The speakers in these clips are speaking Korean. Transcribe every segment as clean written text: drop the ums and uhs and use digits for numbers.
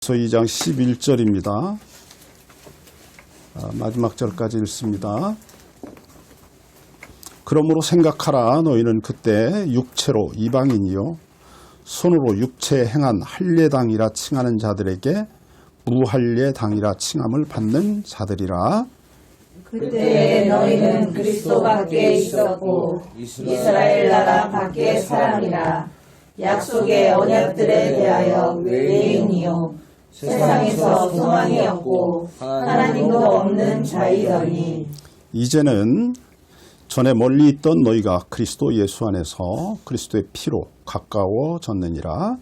2장 11절입니다. 마지막 절까지 읽습니다. 그러므로 생각하라. 너희는 그때 육체로 이방인이요 손으로 육체에 행한 할례당이라 칭하는 자들에게 무할례당이라 칭함을 받는 자들이라. 그때 너희는 그리스도 밖에 있었고 이스라엘 나라 밖의 사람이라. 약속의 언약들에 대하여 외인이요 세상에서 소망이 없고 하나님도 없는 자이더니 이제는 전에 멀리 있던 너희가 그리스도 예수 안에서 그리스도의 피로 가까워졌느니라.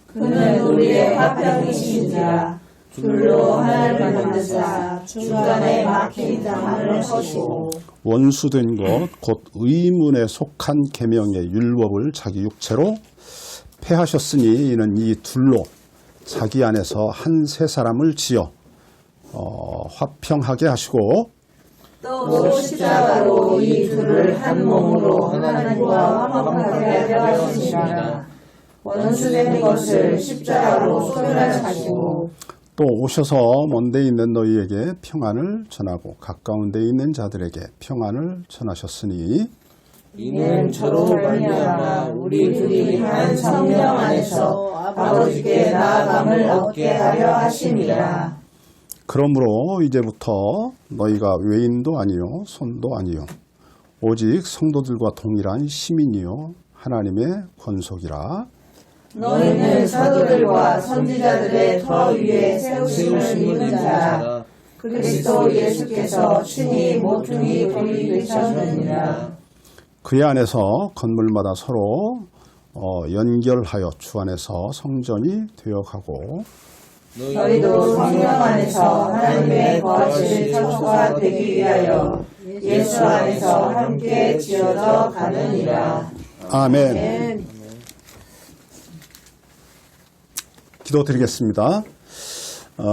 그는 우리의 화평이신지라. 둘로 하나를 만드사 중간에 막힌 담을 허시고 원수된 것 곧 의문에 속한 계명의 율법을 자기 육체로 폐하셨으니 이는 이 둘로 자기 안에서 한 세 사람을 지어 화평하게 하시고 또 십자가로 이 둘을 한 몸으로 하나님과 화평하게 하시니라. 원수된 것을 십자가로 소멸하시고 또 오셔서 먼 데 있는 너희에게 평안을 전하고 가까운 데 있는 자들에게 평안을 전하셨으니 이는 저로 말미암아 우리 둘이 한 성령 안에서 아버지께 나아감을 얻게 하려 하심이라. 그러므로 이제부터 너희가 외인도 아니요 손도 아니요 오직 성도들과 동일한 시민이요 하나님의 권속이라. 너희는 사도들과 선지자들의 터 위에 세우심을 입은 자라. 그리스도 예수께서 친히 모퉁이 돌이 되셨느니라. 그의 안에서 건물마다 서로 연결하여 주 안에서 성전이 되어가고 너희도 성령 안에서 하나님의 거하실 처소가 되기 위하여 예수 안에서 함께 지어져 가느니라. 아멘. 기도드리겠습니다.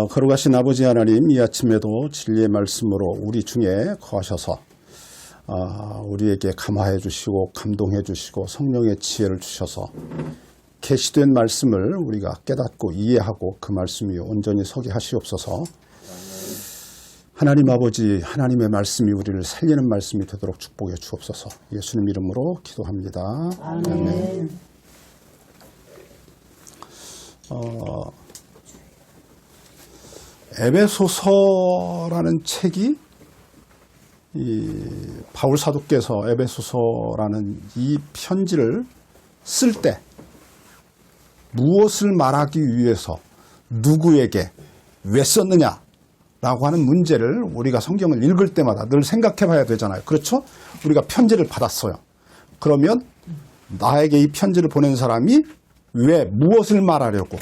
거룩하신 아버지 하나님, 이 아침에도 진리의 말씀으로 우리 중에 거하셔서 우리에게 감화해 주시고 감동해 주시고 성령의 지혜를 주셔서 계시된 말씀을 우리가 깨닫고 이해하고 그 말씀이 온전히 서게 하시옵소서. 하나님 아버지, 하나님의 말씀이 우리를 살리는 말씀이 되도록 축복해 주옵소서. 예수님 이름으로 기도합니다. 아멘. 에베소서라는 책이 바울 사도께서 에베소서라는 이 편지를 쓸 때 무엇을 말하기 위해서 누구에게 왜 썼느냐라고 하는 문제를 우리가 성경을 읽을 때마다 늘 생각해 봐야 되잖아요. 그렇죠? 우리가 편지를 받았어요. 그러면 나에게 이 편지를 보낸 사람이 왜 무엇을 말하려고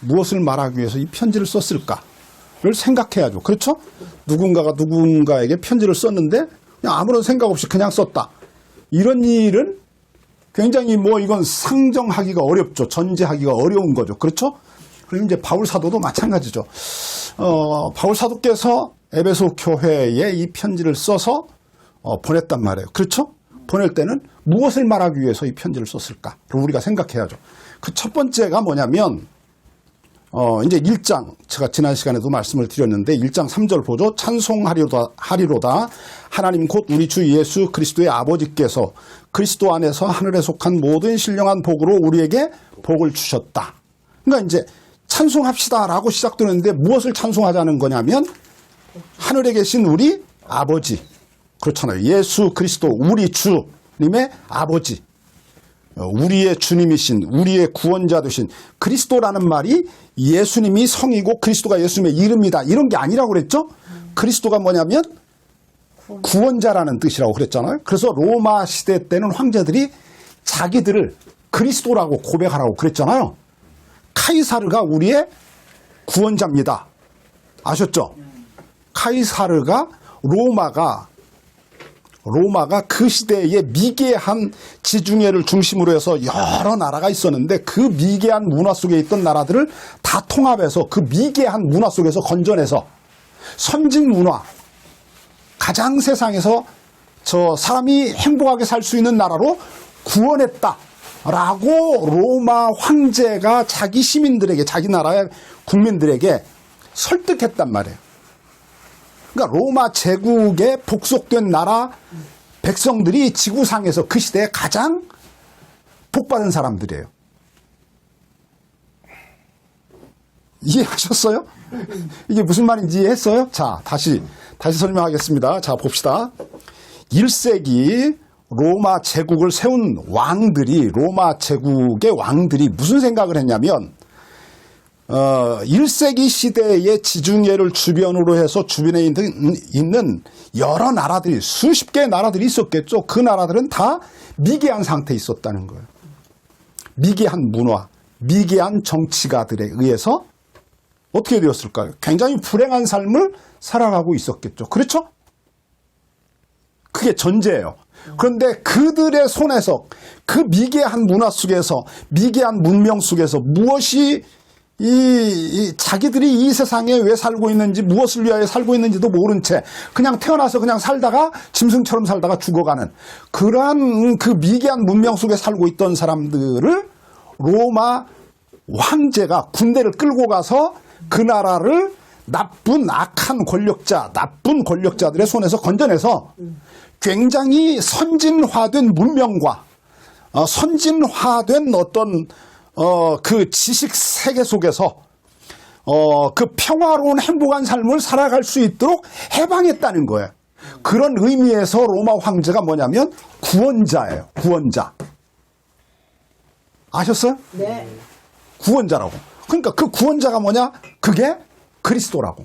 무엇을 말하기 위해서 이 편지를 썼을까를 생각해야죠. 그렇죠? 누군가가 누군가에게 편지를 썼는데 그냥 아무런 생각 없이 그냥 썼다. 이런 일은 굉장히 이건 상정하기가 어렵죠. 전제하기가 어려운 거죠. 그렇죠? 그리고 이제 바울 사도도 마찬가지죠. 바울 사도께서 에베소 교회에 이 편지를 써서 보냈단 말이에요. 그렇죠? 보낼 때는 무엇을 말하기 위해서 이 편지를 썼을까를 우리가 생각해야죠. 그 첫 번째가 뭐냐면 이제 1장 제가 지난 시간에도 말씀을 드렸는데 1장 3절 보죠. 찬송하리로다 하나님 곧 우리 주 예수 그리스도의 아버지께서 그리스도 안에서 하늘에 속한 모든 신령한 복으로 우리에게 복을 주셨다. 그러니까 이제 찬송합시다라고 시작되는데 무엇을 찬송하자는 거냐면 하늘에 계신 우리 아버지 그렇잖아요. 예수 그리스도 우리 주님의 아버지 우리의 주님이신 우리의 구원자 되신 그리스도라는 말이 예수님이 성이고 그리스도가 예수님의 이름이다 이런 게 아니라고 그랬죠. 그리스도가 뭐냐면 구원자라는 뜻이라고 그랬잖아요. 그래서 로마 시대 때는 황제들이 자기들을 그리스도라고 고백하라고 그랬잖아요. 카이사르가 우리의 구원자입니다. 아셨죠? 카이사르가 로마가 그 시대에 미개한 지중해를 중심으로 해서 여러 나라가 있었는데 그 미개한 문화 속에 있던 나라들을 다 통합해서 그 미개한 문화 속에서 건져내서 선진 문화, 가장 세상에서 사람이 행복하게 살 수 있는 나라로 구원했다. 라고 로마 황제가 자기 시민들에게, 자기 나라의 국민들에게 설득했단 말이에요. 그러니까 로마 제국에 복속된 나라 백성들이 지구상에서 그 시대에 가장 복받은 사람들이에요. 이해하셨어요? 이게 무슨 말인지 이해했어요? 자, 다시 설명하겠습니다. 자, 봅시다. 1세기 로마 제국을 세운 왕들이, 로마 제국의 왕들이 무슨 생각을 했냐면, 1세기 시대의 지중해를 주변으로 해서 주변에 있는 여러 나라들이, 수십 개의 나라들이 있었겠죠. 그 나라들은 다 미개한 상태에 있었다는 거예요. 미개한 문화, 미개한 정치가들에 의해서 어떻게 되었을까요? 굉장히 불행한 삶을 살아가고 있었겠죠. 그렇죠? 그게 전제예요. 그런데 그들의 손에서, 그 미개한 문화 속에서, 미개한 문명 속에서 무엇이 자기들이 이 세상에 왜 살고 있는지, 무엇을 위하여 살고 있는지도 모른 채 그냥 태어나서 그냥 살다가 짐승처럼 살다가 죽어가는 그러한 그 미개한 문명 속에 살고 있던 사람들을 로마 황제가 군대를 끌고 가서 그 나라를 나쁜 악한 권력자, 나쁜 권력자들의 손에서 건져내서 굉장히 선진화된 문명과 선진화된 어떤 그 지식 세계 속에서 그 평화로운 행복한 삶을 살아갈 수 있도록 해방했다는 거예요. 그런 의미에서 로마 황제가 뭐냐면 구원자예요. 구원자. 아셨어요? 네. 구원자라고. 그러니까 그 구원자가 뭐냐? 그게 그리스도라고.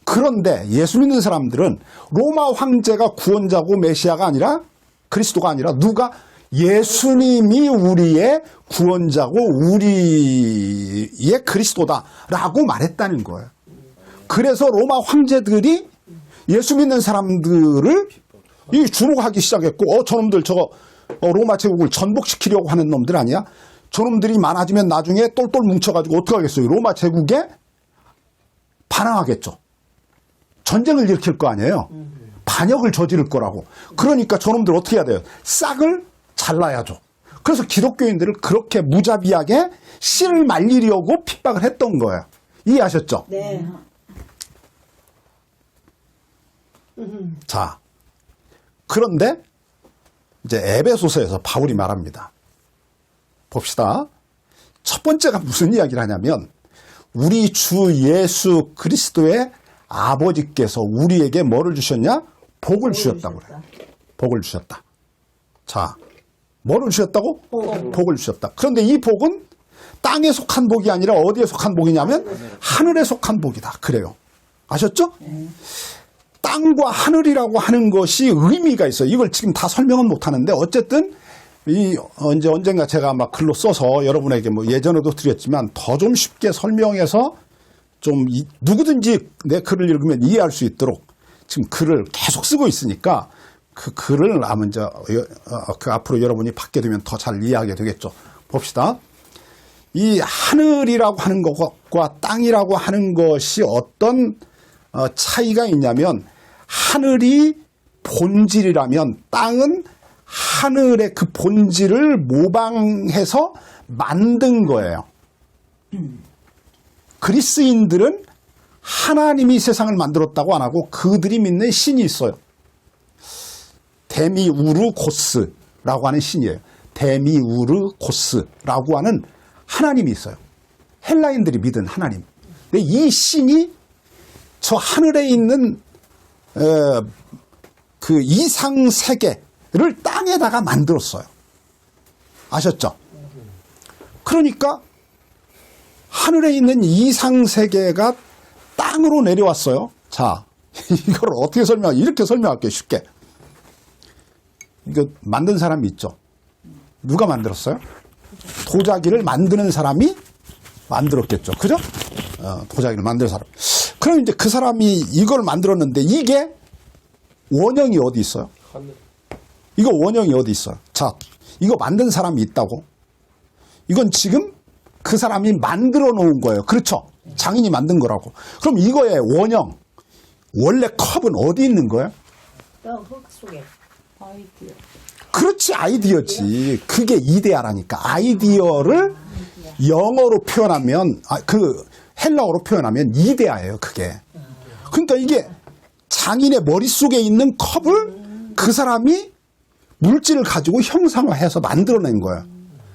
그런데 예수 믿는 사람들은 로마 황제가 구원자고 메시아가 아니라, 그리스도가 아니라 누가? 예수님이 우리의 구원자고 우리의 그리스도다라고 말했다는 거예요. 그래서 로마 황제들이 예수 믿는 사람들을 주목하기 시작했고, 저놈들 저거 로마 제국을 전복시키려고 하는 놈들 아니야? 저놈들이 많아지면 나중에 똘똘 뭉쳐가지고 어떻게 하겠어요? 로마 제국에 반항하겠죠. 전쟁을 일으킬 거 아니에요. 반역을 저지를 거라고. 그러니까 저놈들 어떻게 해야 돼요? 싹을 잘라야죠. 그래서 기독교인들을 그렇게 무자비하게 씨를 말리려고 핍박을 했던 거예요. 이해하셨죠? 네. 자, 그런데 이제 에베소서에서 바울이 말합니다. 봅시다. 첫 번째가 무슨 이야기를 하냐면, 우리 주 예수 그리스도의 아버지께서 우리에게 뭐를 주셨냐? 복을 주셨다고 그래요. 복을 주셨다. 자, 뭐를 주셨다고? 복을 주셨다. 그런데 이 복은 땅에 속한 복이 아니라 어디에 속한 복이냐면 하늘에 속한 복이다. 그래요. 아셨죠? 땅과 하늘이라고 하는 것이 의미가 있어요. 이걸 지금 다 설명은 못하는데, 어쨌든 이제 언젠가 제가 막 글로 써서 여러분에게 뭐 예전에도 드렸지만 더 좀 쉽게 설명해서 좀 누구든지 내 글을 읽으면 이해할 수 있도록 지금 글을 계속 쓰고 있으니까, 그 글을 아마 이제 그 앞으로 여러분이 받게 되면 더 잘 이해하게 되겠죠. 봅시다. 이 하늘이라고 하는 것과 땅이라고 하는 것이 어떤 차이가 있냐면, 하늘이 본질이라면 땅은 하늘의 그 본질을 모방해서 만든 거예요. 그리스인들은 하나님이 세상을 만들었다고 안 하고 그들이 믿는 신이 있어요. 데미우르고스라고 하는 신이에요. 데미우르고스라고 하는 하나님이 있어요. 헬라인들이 믿은 하나님. 근데 이 신이 저 하늘에 있는 그 이상 세계를 땅에다가 만들었어요. 아셨죠? 그러니까 하늘에 있는 이상 세계가 땅으로 내려왔어요. 자, 이걸 어떻게 이렇게 설명할게요. 쉽게. 이거 만든 사람이 있죠. 누가 만들었어요? 도자기를 만드는 사람이 만들었겠죠. 그죠? 도자기를 만드는 사람. 그럼 이제 그 사람이 이걸 만들었는데 이게 원형이 어디 있어요? 이거 원형이 어디 있어요? 자, 이거 만든 사람이 있다고? 이건 지금 그 사람이 만들어 놓은 거예요. 그렇죠? 장인이 만든 거라고. 그럼 이거의 원형, 원래 컵은 어디 있는 거예요? 흙 속에. 그렇지, 아이디어지. 그게 이데아라니까. 아이디어를 영어로 표현하면, 그 헬라어로 표현하면 이데아예요, 그게. 그러니까 이게 장인의 머릿속에 있는 컵을 그 사람이 물질을 가지고 형상화해서 만들어낸 거예요.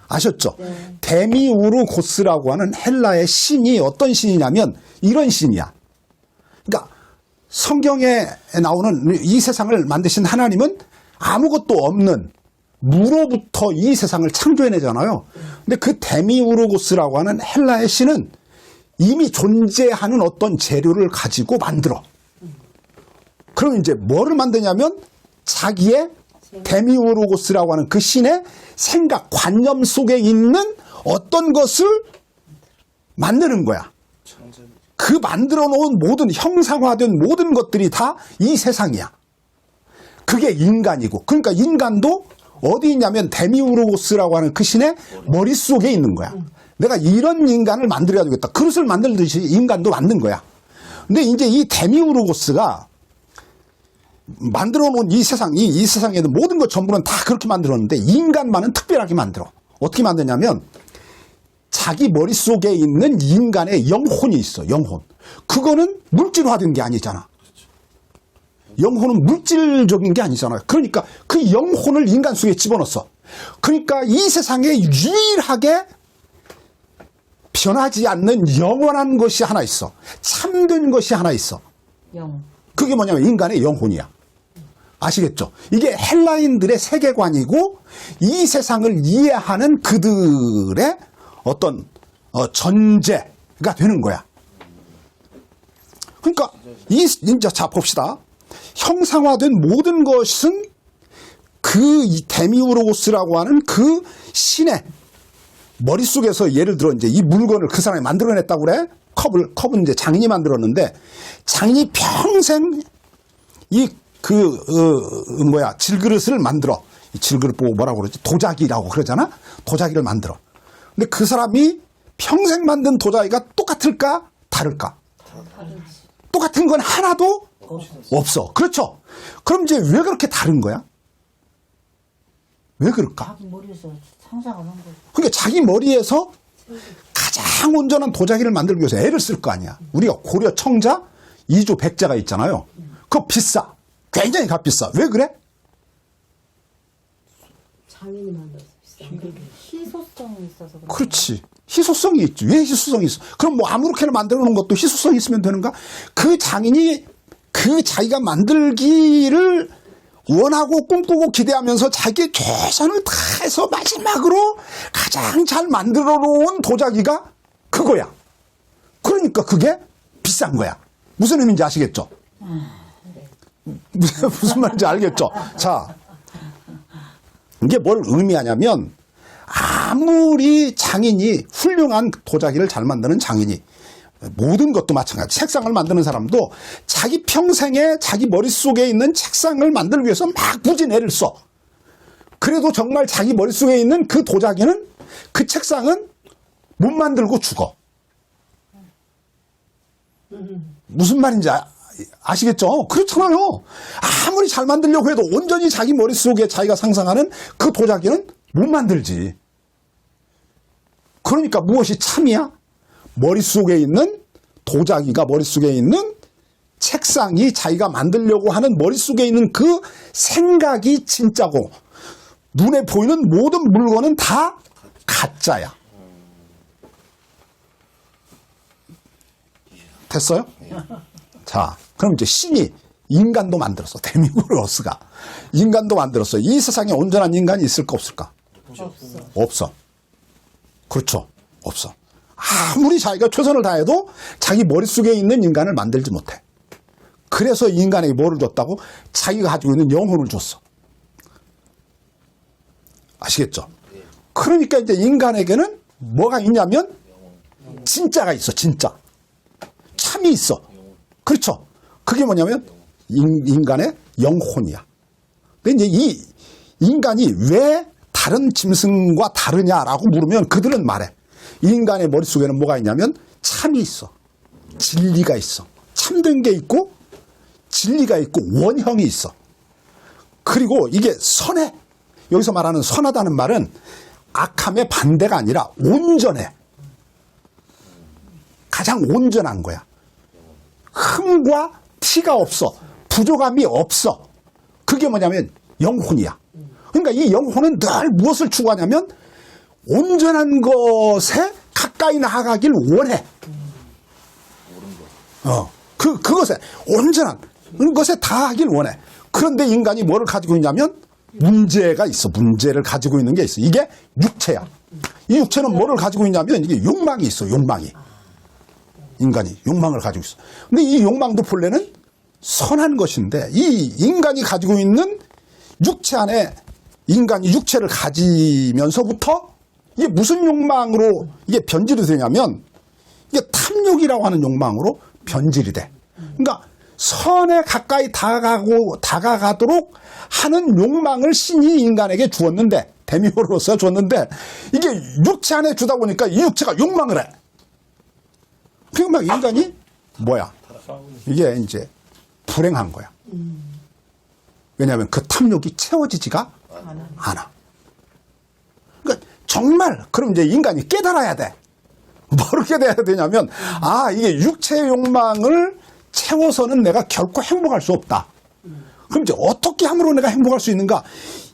아셨죠? 데미우르고스라고 하는 헬라의 신이 어떤 신이냐면 이런 신이야. 그러니까 성경에 나오는 이 세상을 만드신 하나님은 아무것도 없는 무로부터 이 세상을 창조해내잖아요. 근데 그 데미우르고스라고 하는 헬라의 신은 이미 존재하는 어떤 재료를 가지고 만들어. 그럼 이제 뭐를 만드냐면 자기의 데미우르고스라고 하는 그 신의 생각, 관념 속에 있는 어떤 것을 만드는 거야. 그 만들어 놓은 모든 형상화된 모든 것들이 다 이 세상이야. 그게 인간이고. 그러니까 인간도 어디 있냐면 데미우르고스라고 하는 그 신의 머릿속에 있는 거야. 내가 이런 인간을 만들어야 되겠다. 그릇을 만들듯이 인간도 만든 거야. 근데 이제 이 데미우르고스가 만들어 놓은 이 세상에는 모든 것 전부는 다 그렇게 만들었는데 인간만은 특별하게 만들어. 어떻게 만드냐면 자기 머릿속에 있는 인간의 영혼이 있어. 영혼. 그거는 물질화된 게 아니잖아. 영혼은 물질적인 게 아니잖아요. 그러니까 그 영혼을 인간 속에 집어넣었어. 그러니까 이 세상에 유일하게 변하지 않는 영원한 것이 하나 있어. 참된 것이 하나 있어. 그게 뭐냐면 인간의 영혼이야. 아시겠죠? 이게 헬라인들의 세계관이고 이 세상을 이해하는 그들의 어떤 전제가 되는 거야. 그러니까 이제 자 봅시다. 형상화된 모든 것은 그 데미우르고스라고 하는 그 신의 머릿속에서 예를 들어 이제 이 물건을 그 사람이 만들어냈다고 그래? 컵은 이제 장인이 만들었는데 장인이 평생 질그릇을 만들어. 이 질그릇 보고 뭐라고 그러지? 도자기라고 그러잖아? 도자기를 만들어. 근데 그 사람이 평생 만든 도자기가 똑같을까? 다를까? 똑같은 건 하나도 없어. 그렇죠? 그럼 이제 왜 그렇게 다른 거야? 왜 그럴까? 자기 머리에서 상상을 한 거지. 그러니까 자기 머리에서 가장 온전한 도자기를 만들기 위해서 애를 쓸 거 아니야. 우리가 고려 청자, 이조 백자가 있잖아요. 그거 비싸. 굉장히 값비싸. 왜 그래? 장인이 만들어서 비싼 거. 희소성이 있어서 그런 그렇지. 희소성이 있지. 왜 희소성이 있어? 그럼 뭐 아무렇게나 만들어 놓은 것도 희소성이 있으면 되는가? 그 장인이 그 자기가 만들기를 원하고 꿈꾸고 기대하면서 자기의 최선을 다해서 마지막으로 가장 잘 만들어 놓은 도자기가 그거야. 그러니까 그게 비싼 거야. 무슨 의미인지 아시겠죠? 무슨 말인지 알겠죠? 자, 이게 뭘 의미하냐면 아무리 장인이 훌륭한 도자기를 잘 만드는 장인이 모든 것도 마찬가지. 책상을 만드는 사람도 자기 평생에 자기 머릿속에 있는 책상을 만들기 위해서 막 무진 애를 써. 그래도 정말 자기 머릿속에 있는 그 도자기는 그 책상은 못 만들고 죽어. 무슨 말인지 아시겠죠? 그렇잖아요. 아무리 잘 만들려고 해도 온전히 자기 머릿속에 자기가 상상하는 그 도자기는 못 만들지. 그러니까 무엇이 참이야? 머릿속에 있는 도자기가 머릿속에 있는 책상이 자기가 만들려고 하는 머릿속에 있는 그 생각이 진짜고 눈에 보이는 모든 물건은 다 가짜야. 됐어요? 자, 그럼 이제 신이 인간도 만들었어. 데미우르고스가 인간도 만들었어. 이 세상에 온전한 인간이 있을까 없을까? 없어. 그렇죠. 없어. 아무리 자기가 최선을 다해도 자기 머릿속에 있는 인간을 만들지 못해. 그래서 인간에게 뭐를 줬다고? 자기가 가지고 있는 영혼을 줬어. 아시겠죠? 그러니까 이제 인간에게는 뭐가 있냐면 진짜가 있어. 진짜. 참이 있어. 그렇죠? 그게 뭐냐면 인간의 영혼이야. 근데 이제 이 인간이 왜 다른 짐승과 다르냐라고 물으면 그들은 말해. 인간의 머릿속에는 뭐가 있냐면 참이 있어. 진리가 있어. 참된 게 있고 진리가 있고 원형이 있어. 그리고 이게 선해. 여기서 말하는 선하다는 말은 악함의 반대가 아니라 온전해. 가장 온전한 거야. 흠과 티가 없어. 부족함이 없어. 그게 뭐냐면 영혼이야. 그러니까 이 영혼은 늘 무엇을 추구하냐면 온전한 것에 가까이 나아가길 원해. 그것에 온전한 것에 다하길 원해. 그런데 인간이 뭐를 가지고 있냐면 문제가 있어. 문제를 가지고 있는 게 있어. 이게 육체야. 이 육체는 뭐를 가지고 있냐면 이게 욕망이 있어. 욕망이. 인간이 욕망을 가지고 있어. 근데 이 욕망도 본래는 선한 것인데 이 인간이 가지고 있는 육체 안에 인간이 육체를 가지면서부터 이게 무슨 욕망으로 이게 변질이 되냐면 이게 탐욕이라고 하는 욕망으로 변질이 돼. 그러니까 선에 가까이 다가가도록 하는 욕망을 신이 인간에게 주었는데, 데미오로서 줬는데, 이게 육체 안에 주다 보니까 이 육체가 욕망을 해. 그러니까 막 인간이 뭐야? 이게 이제 불행한 거야. 왜냐하면 그 탐욕이 채워지지가 않아. 그러니까 정말 그럼 이제 인간이 깨달아야 돼. 뭐를 깨달아야 되냐면 이게 육체의 욕망을 채워서는 내가 결코 행복할 수 없다. 그럼 이제 어떻게 함으로 내가 행복할 수 있는가?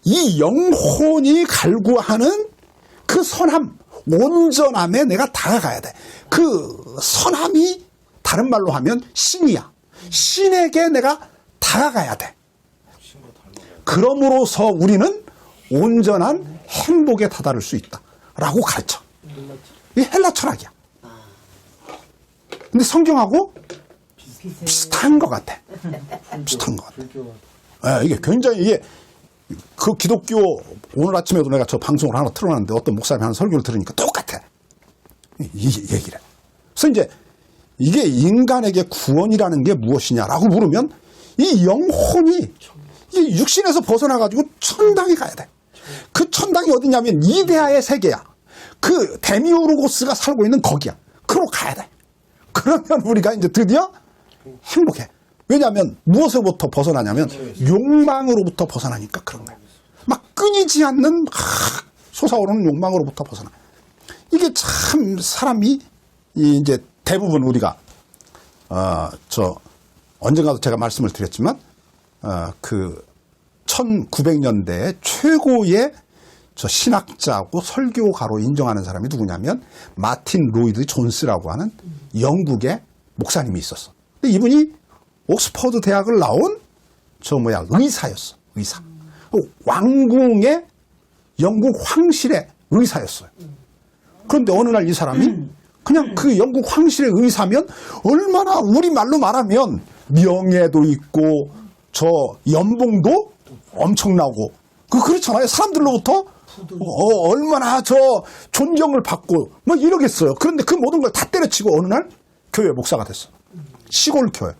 이 영혼이 갈구하는 그 선함, 온전함에 내가 다가가야 돼. 그 선함이 다른 말로 하면 신이야. 신에게 내가 다가가야 돼. 그럼으로써 우리는 온전한 행복에 다다를 수 있다라고 가르쳐. 이게 헬라 철학이야. 근데 성경하고 비슷한 것 같아. 비슷한 것 같아. 이게 굉장히 이게 그 기독교 오늘 아침에도 내가 저 방송을 하나 틀어놨는데 어떤 목사님이 하는 설교를 들으니까 똑같아. 이 얘기를. 그래서 이제 이게 인간에게 구원이라는 게 무엇이냐라고 물으면 이 영혼이 이 육신에서 벗어나가지고 천당에 가야 돼. 그 천당이 어디냐면 이데아의 세계야. 그 데미오르고스가 살고 있는 거기야. 그로 가야 돼. 그러면 우리가 이제 드디어 행복해. 왜냐하면 무엇으로부터 벗어나냐면 욕망으로부터 벗어나니까 그런 거야. 막 끊이지 않는 솟아오르는 욕망으로부터 벗어나. 이게 참 사람이 이제 대부분 우리가 언젠가도 제가 말씀을 드렸지만 그 1900년대에 최고의 저 신학자고 설교가로 인정하는 사람이 누구냐면 마틴 로이드 존스라고 하는 영국의 목사님이 있었어. 근데 이분이 옥스퍼드 대학을 나온 의사였어. 의사. 왕궁의 영국 황실의 의사였어요. 그런데 어느 날 이 사람이 그냥 그 영국 황실의 의사면 얼마나 우리말로 말하면 명예도 있고 저 연봉도 엄청나고 그렇잖아요. 사람들로부터 얼마나 저 존경을 받고 뭐 이러겠어요. 그런데 그 모든 걸 다 때려치고 어느 날 교회 목사가 됐어. 시골 교회.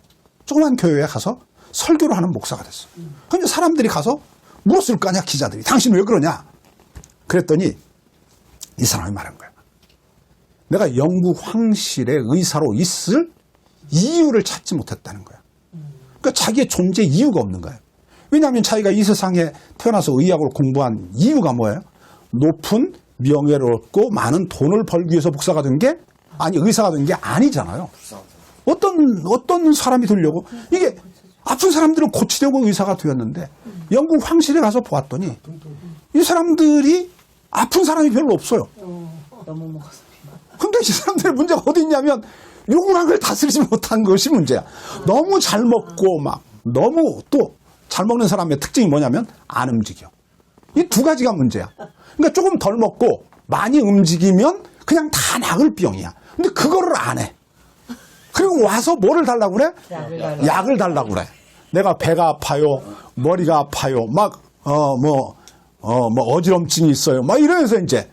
조그만 교회에 가서 설교를 하는 목사가 됐어. 그럼 사람들이 가서 물었을 거 아니야, 기자들이. 당신 왜 그러냐? 그랬더니 이 사람이 말한 거야. 내가 영국 황실의 의사로 있을 이유를 찾지 못했다는 거야. 그러니까 자기의 존재 이유가 없는 거예요. 왜냐하면 자기가 이 세상에 태어나서 의학을 공부한 이유가 뭐예요? 높은 명예를 얻고 많은 돈을 벌기 위해서 의사가 된 게 아니잖아요. 어떤 사람이 되려고 이게 아픈 사람들을 고치려고 의사가 되었는데 영국 황실에 가서 보았더니 이 사람들이 아픈 사람이 별로 없어요. 너무 먹어서. 근데 이 사람들의 문제가 어디 있냐면 욕망을 다스리지 못한 것이 문제야. 너무 잘 먹고 너무 또 잘 먹는 사람의 특징이 뭐냐면 안 움직여. 이 두 가지가 문제야. 그러니까 조금 덜 먹고 많이 움직이면 그냥 다 나을 병이야. 근데 그거를 안 해. 그리고 와서 뭐를 달라고 그래? 약을 달라고 그래. 내가 배가 아파요. 머리가 아파요. 어지럼증이 있어요. 이러면서 이제,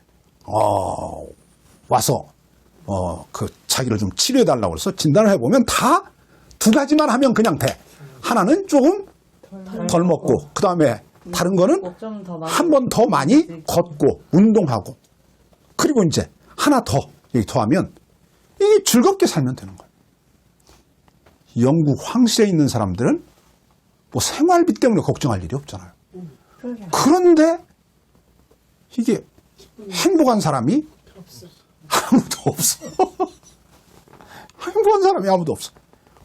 와서, 자기를 좀 치료해달라고 그래서 진단을 해보면 다 두 가지만 하면 그냥 돼. 하나는 조금 덜 먹고, 그 다음에 다른 거는 한 번 더 많이 걷고, 운동하고, 그리고 이제 하나 더, 여기 더하면 이게 즐겁게 살면 되는 거예요. 영국 황실에 있는 사람들은 뭐 생활비 때문에 걱정할 일이 없잖아요. 그런데 이게 행복한 사람이 없어. 아무도 없어. 행복한 사람이 아무도 없어.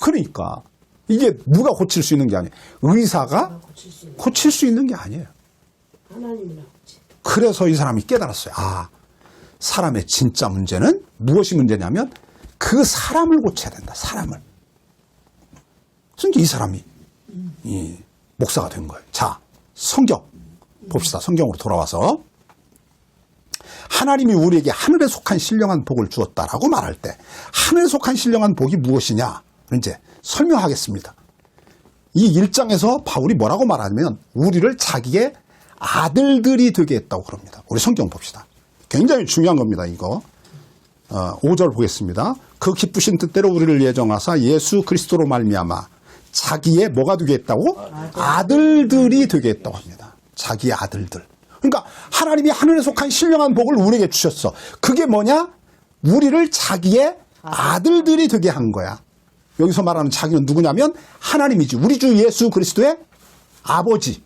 그러니까 이게 누가 고칠 수 있는 게 아니에요. 의사가 고칠 수 있는 고칠 수 있는 게 아니에요. 하나님이나 고치. 그래서 이 사람이 깨달았어요. 아, 사람의 진짜 문제는 무엇이 문제냐면 그 사람을 고쳐야 된다. 사람을. 그래서 이 사람이 이 목사가 된 거예요. 자, 성경 봅시다. 성경으로 돌아와서 하나님이 우리에게 하늘에 속한 신령한 복을 주었다라고 말할 때 하늘에 속한 신령한 복이 무엇이냐 이제 설명하겠습니다. 이 1장에서 바울이 뭐라고 말하냐면 우리를 자기의 아들들이 되게 했다고 그럽니다. 우리 성경 봅시다. 굉장히 중요한 겁니다. 이거 5절 보겠습니다. 그 기쁘신 뜻대로 우리를 예정하사 예수 그리스도로 말미암아 자기의 뭐가 되게 했다고? 아들들이 되게 했다고 합니다. 자기의 아들들. 그러니까 하나님이 하늘에 속한 신령한 복을 우리에게 주셨어. 그게 뭐냐? 우리를 자기의 아들들이 되게 한 거야. 여기서 말하는 자기는 누구냐면 하나님이지. 우리 주 예수 그리스도의 아버지.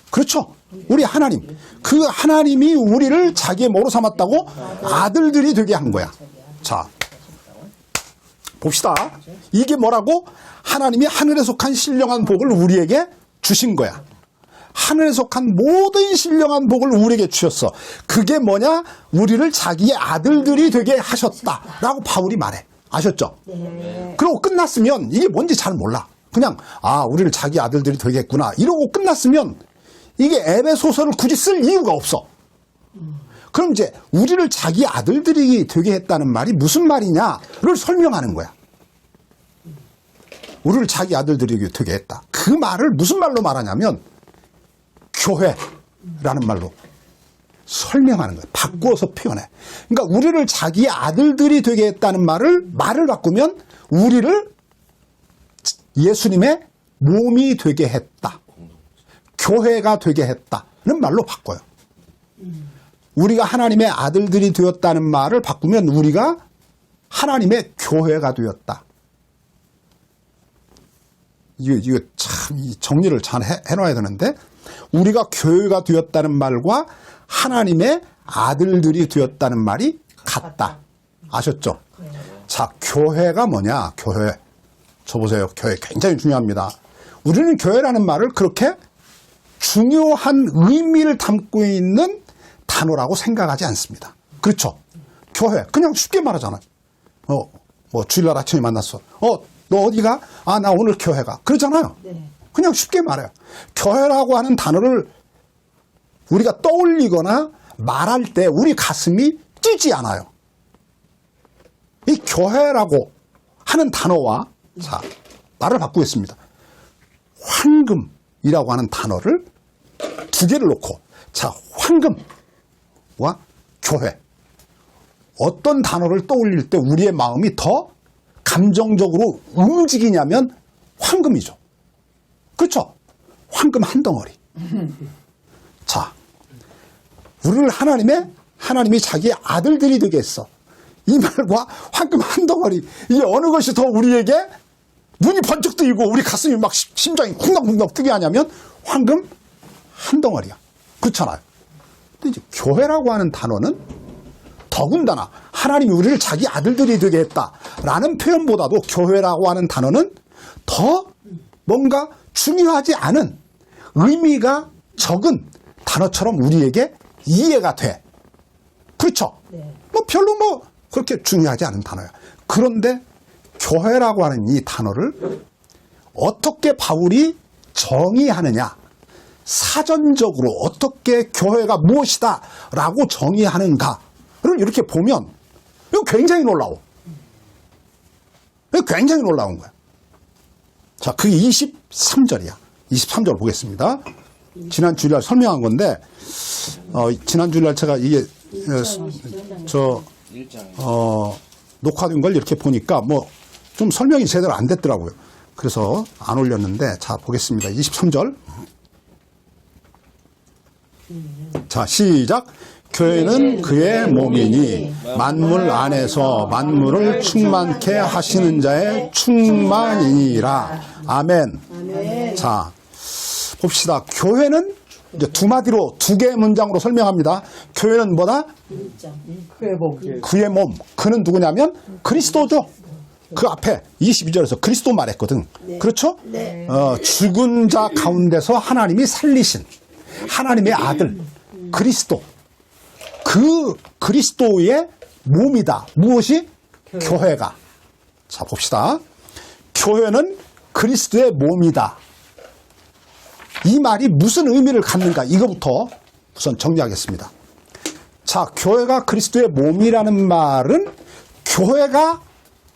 그렇죠? 우리 하나님. 그 하나님이 우리를 자기의 뭐로 삼았다고? 아들들이 되게 한 거야. 자, 봅시다. 이게 뭐라고? 하나님이 하늘에 속한 신령한 복을 우리에게 주신 거야. 하늘에 속한 모든 신령한 복을 우리에게 주셨어. 그게 뭐냐? 우리를 자기의 아들들이 되게 하셨다라고 바울이 말해. 아셨죠? 네. 그러고 끝났으면 이게 뭔지 잘 몰라. 그냥 아, 우리를 자기 아들들이 되겠구나 이러고 끝났으면 이게 에베소서를 굳이 쓸 이유가 없어. 그럼 이제 우리를 자기 아들들이 되게 했다는 말이 무슨 말이냐를 설명하는 거야. 우리를 자기 아들들이 되게 했다. 그 말을 무슨 말로 말하냐면 교회라는 말로 설명하는 거예요. 바꾸어서 표현해. 그러니까 우리를 자기의 아들들이 되게 했다는 말을 바꾸면 우리를 예수님의 몸이 되게 했다. 교회가 되게 했다는 말로 바꿔요. 우리가 하나님의 아들들이 되었다는 말을 바꾸면 우리가 하나님의 교회가 되었다. 이거 참 정리를 잘 해놔야 되는데 우리가 교회가 되었다는 말과 하나님의 아들들이 되었다는 말이 같다. 아셨죠? 자, 교회가 뭐냐? 교회. 저 보세요. 교회 굉장히 중요합니다. 우리는 교회라는 말을 그렇게 중요한 의미를 담고 있는 단어라고 생각하지 않습니다. 그렇죠? 교회. 그냥 쉽게 말하잖아요. 뭐 주일날 아침에 만났어. 너 어디가? 아, 나 오늘 교회 가. 그러잖아요. 네. 그냥 쉽게 말해요. 교회라고 하는 단어를 우리가 떠올리거나 말할 때 우리 가슴이 뛰지 않아요. 이 교회라고 하는 단어와 자, 말을 바꾸겠습니다. 황금이라고 하는 단어를 두 개를 놓고 자, 황금과 교회 어떤 단어를 떠올릴 때 우리의 마음이 더 감정적으로 움직이냐면 황금이죠. 그렇죠? 황금 한 덩어리. 자, 우리를 하나님이 자기의 아들들이 되게 했어. 이 말과 황금 한 덩어리. 이게 어느 것이 더 우리에게 눈이 번쩍 뜨이고 우리 가슴이 막 심장이 쿵덕쿵덕 뜨게 하냐면 황금 한 덩어리야. 그렇잖아요. 근데 이제 교회라고 하는 단어는 더군다나 하나님이 우리를 자기 아들들이 되게 했다라는 표현보다도 교회라고 하는 단어는 더 뭔가 중요하지 않은 의미가 적은 단어처럼 우리에게 이해가 돼. 그렇죠? 네. 별로 그렇게 중요하지 않은 단어야. 그런데 교회라고 하는 이 단어를 어떻게 바울이 정의하느냐. 사전적으로 어떻게 교회가 무엇이다 라고 정의하는가를 이렇게 보면 이거 굉장히 놀라워. 이거 굉장히 놀라운 거야. 자, 그게 23절이야. 23절 보겠습니다. 지난 주일날 설명한 건데 지난 주일날 제가 이게 녹화된 걸 이렇게 보니까 좀 설명이 제대로 안 됐더라고요. 그래서 안 올렸는데 자, 보겠습니다. 23절. 자, 시작. 교회는 그의 몸이니 만물 안에서 만물을 충만케 하시는 자의 충만이니라. 아멘. 자, 봅시다. 교회는 이제 두 마디로 두 개의 문장으로 설명합니다. 교회는 뭐다? 그의 몸. 그는 누구냐면 그리스도죠. 그 앞에 22절에서 그리스도 말했거든. 그렇죠? 죽은 자 가운데서 하나님이 살리신 하나님의 아들 그리스도. 그 그리스도의 몸이다. 무엇이? 교회가. 자, 봅시다. 교회는 그리스도의 몸이다. 이 말이 무슨 의미를 갖는가? 이거부터 우선 정리하겠습니다. 자, 교회가 그리스도의 몸이라는 말은 교회가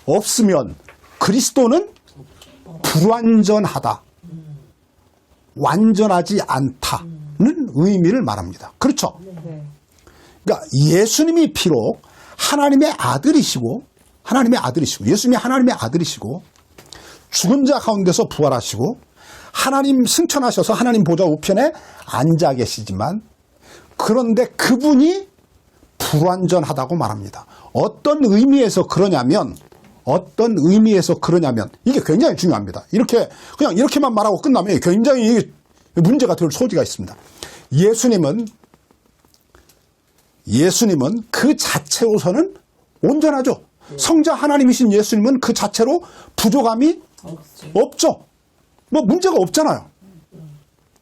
없으면 그리스도는 불완전하다. 완전하지 않다는 의미를 말합니다. 그렇죠? 그러니까 예수님이 비록 하나님의 아들이시고 예수님이 하나님의 아들이시고 죽은 자 가운데서 부활하시고 하나님 승천하셔서 하나님 보좌 우편에 앉아 계시지만 그런데 그분이 불완전하다고 말합니다. 어떤 의미에서 그러냐면 이게 굉장히 중요합니다. 그냥 이렇게만 말하고 끝나면 굉장히 문제가 될 소지가 있습니다. 예수님은 그 자체로서는 온전하죠. 성자 하나님이신 예수님은 그 자체로 부족함이 없죠. 뭐 문제가 없잖아요.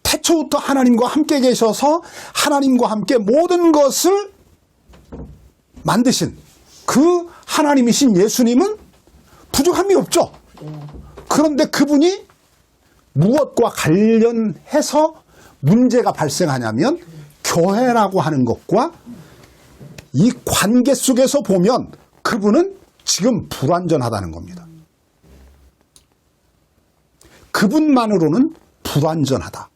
태초부터 하나님과 함께 계셔서 하나님과 함께 모든 것을 만드신 그 하나님이신 예수님은 부족함이 없죠. 그런데 그분이 무엇과 관련해서 문제가 발생하냐면 교회라고 하는 것과 이 관계 속에서 보면 그분은 지금 불완전하다는 겁니다. 그분만으로는 불완전하다.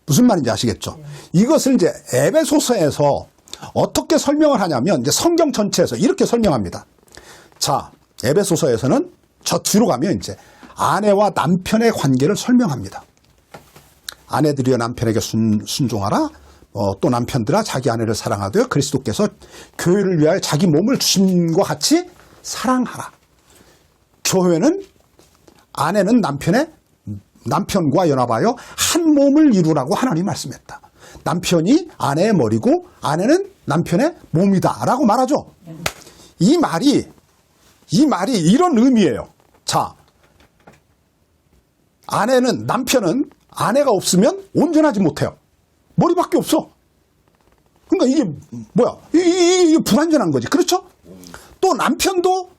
무슨 말인지 아시겠죠? 이것을 이제 에베소서에서 어떻게 설명을 하냐면 이제 성경 전체에서 이렇게 설명합니다. 자, 에베소서에서는 저 뒤로 가면 이제 아내와 남편의 관계를 설명합니다. 아내들이여 남편에게 순종하라. 또 남편들아 자기 아내를 사랑하되 그리스도께서 교회를 위하여 자기 몸을 주심과 같이 사랑하라. 교회는 아내는 남편과 연합하여 한 몸을 이루라고 하나님이 말씀했다. 남편이 아내의 머리고 아내는 남편의 몸이다 라고 말하죠. 이 말이 이런 의미예요. 자, 남편은 아내가 없으면 온전하지 못해요. 머리밖에 없어. 그러니까 이게 뭐야? 이게 불완전한 거지. 그렇죠? 또 남편도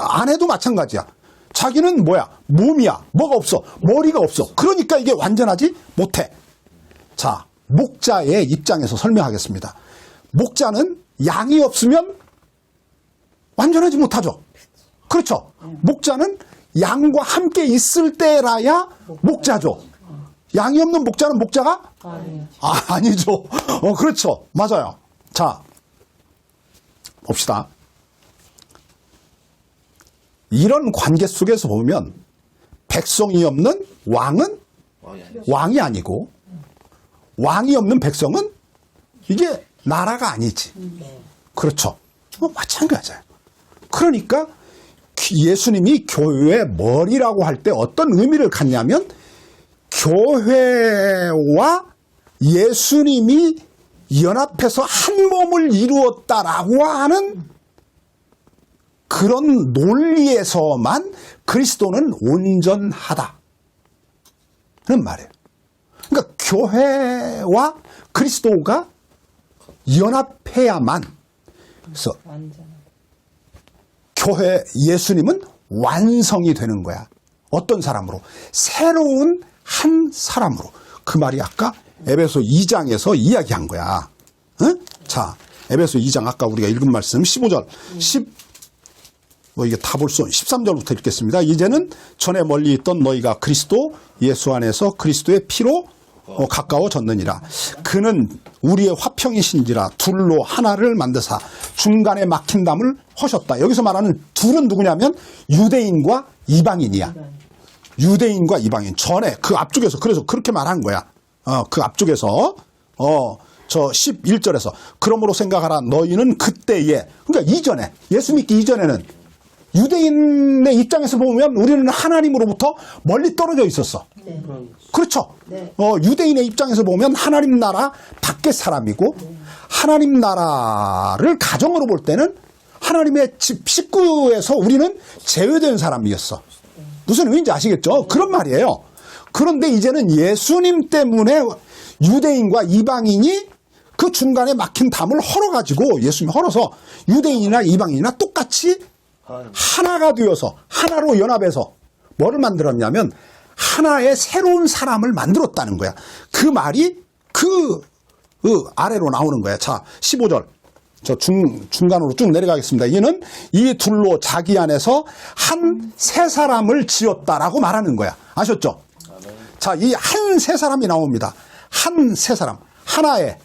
아내도 마찬가지야. 자기는 뭐야? 몸이야. 뭐가 없어? 머리가 없어. 그러니까 이게 완전하지 못해. 자, 목자의 입장에서 설명하겠습니다. 목자는 양이 없으면 완전하지 못하죠. 그렇죠? 목자는 양과 함께 있을 때라야 목자죠. 양이 없는 목자는 목자가? 아니죠. 그렇죠. 맞아요. 자, 봅시다. 이런 관계 속에서 보면 백성이 없는 왕은 왕이 아니고 왕이 없는 백성은 이게 나라가 아니지. 그렇죠. 마찬가지예요. 그러니까 예수님이 교회의 머리라고 할 때 어떤 의미를 갖냐면 교회와 예수님이 연합해서 한 몸을 이루었다라고 하는 그런 논리에서만 그리스도는 온전하다는 말이에요. 그러니까 교회와 그리스도가 연합해야만, 그래서 교회 예수님은 완성이 되는 거야. 어떤 사람으로? 새로운 한 사람으로. 그 말이 아까 에베소 2장에서 이야기한 거야. 응? 자, 에베소 2장 아까 우리가 읽은 말씀 15절, 이게 다 볼 수, 13절부터 읽겠습니다. 이제는 전에 멀리 있던 너희가 그리스도 예수 안에서 그리스도의 피로 가까워졌느니라. 그는 우리의 화평이신지라 둘로 하나를 만드사 중간에 막힌 담을 허셨다. 여기서 말하는 둘은 누구냐면 유대인과 이방인이야. 유대인과 이방인. 전에 그 앞쪽에서 그래서 그렇게 말한 거야. 그 앞쪽에서 저 11절에서 그러므로 생각하라 너희는 그때에, 그러니까 이전에, 예수 믿기 이전에는 유대인의 입장에서 보면 우리는 하나님으로부터 멀리 떨어져 있었어. 네. 그렇죠? 네. 유대인의 입장에서 보면 하나님 나라 밖의 사람이고 하나님 나라를 가정으로 볼 때는 하나님의 집 식구에서 우리는 제외된 사람이었어. 무슨 의미인지 아시겠죠? 그런 말이에요. 그런데 이제는 예수님 때문에 유대인과 이방인이 그 중간에 막힌 담을 헐어가지고 예수님이 헐어서 유대인이나 이방인이나 똑같이 하나가 되어서 하나로 연합해서 뭐를 만들었냐면 하나의 새로운 사람을 만들었다는 거야. 그 말이 그 아래로 나오는 거야. 자, 15절. 저 중간으로 쭉 내려가겠습니다. 이는 이 둘로 자기 안에서 한 새 사람을 지었다라고 말하는 거야. 아셨죠? 자, 이 한 새 사람이 나옵니다. 한 새 사람. 하나의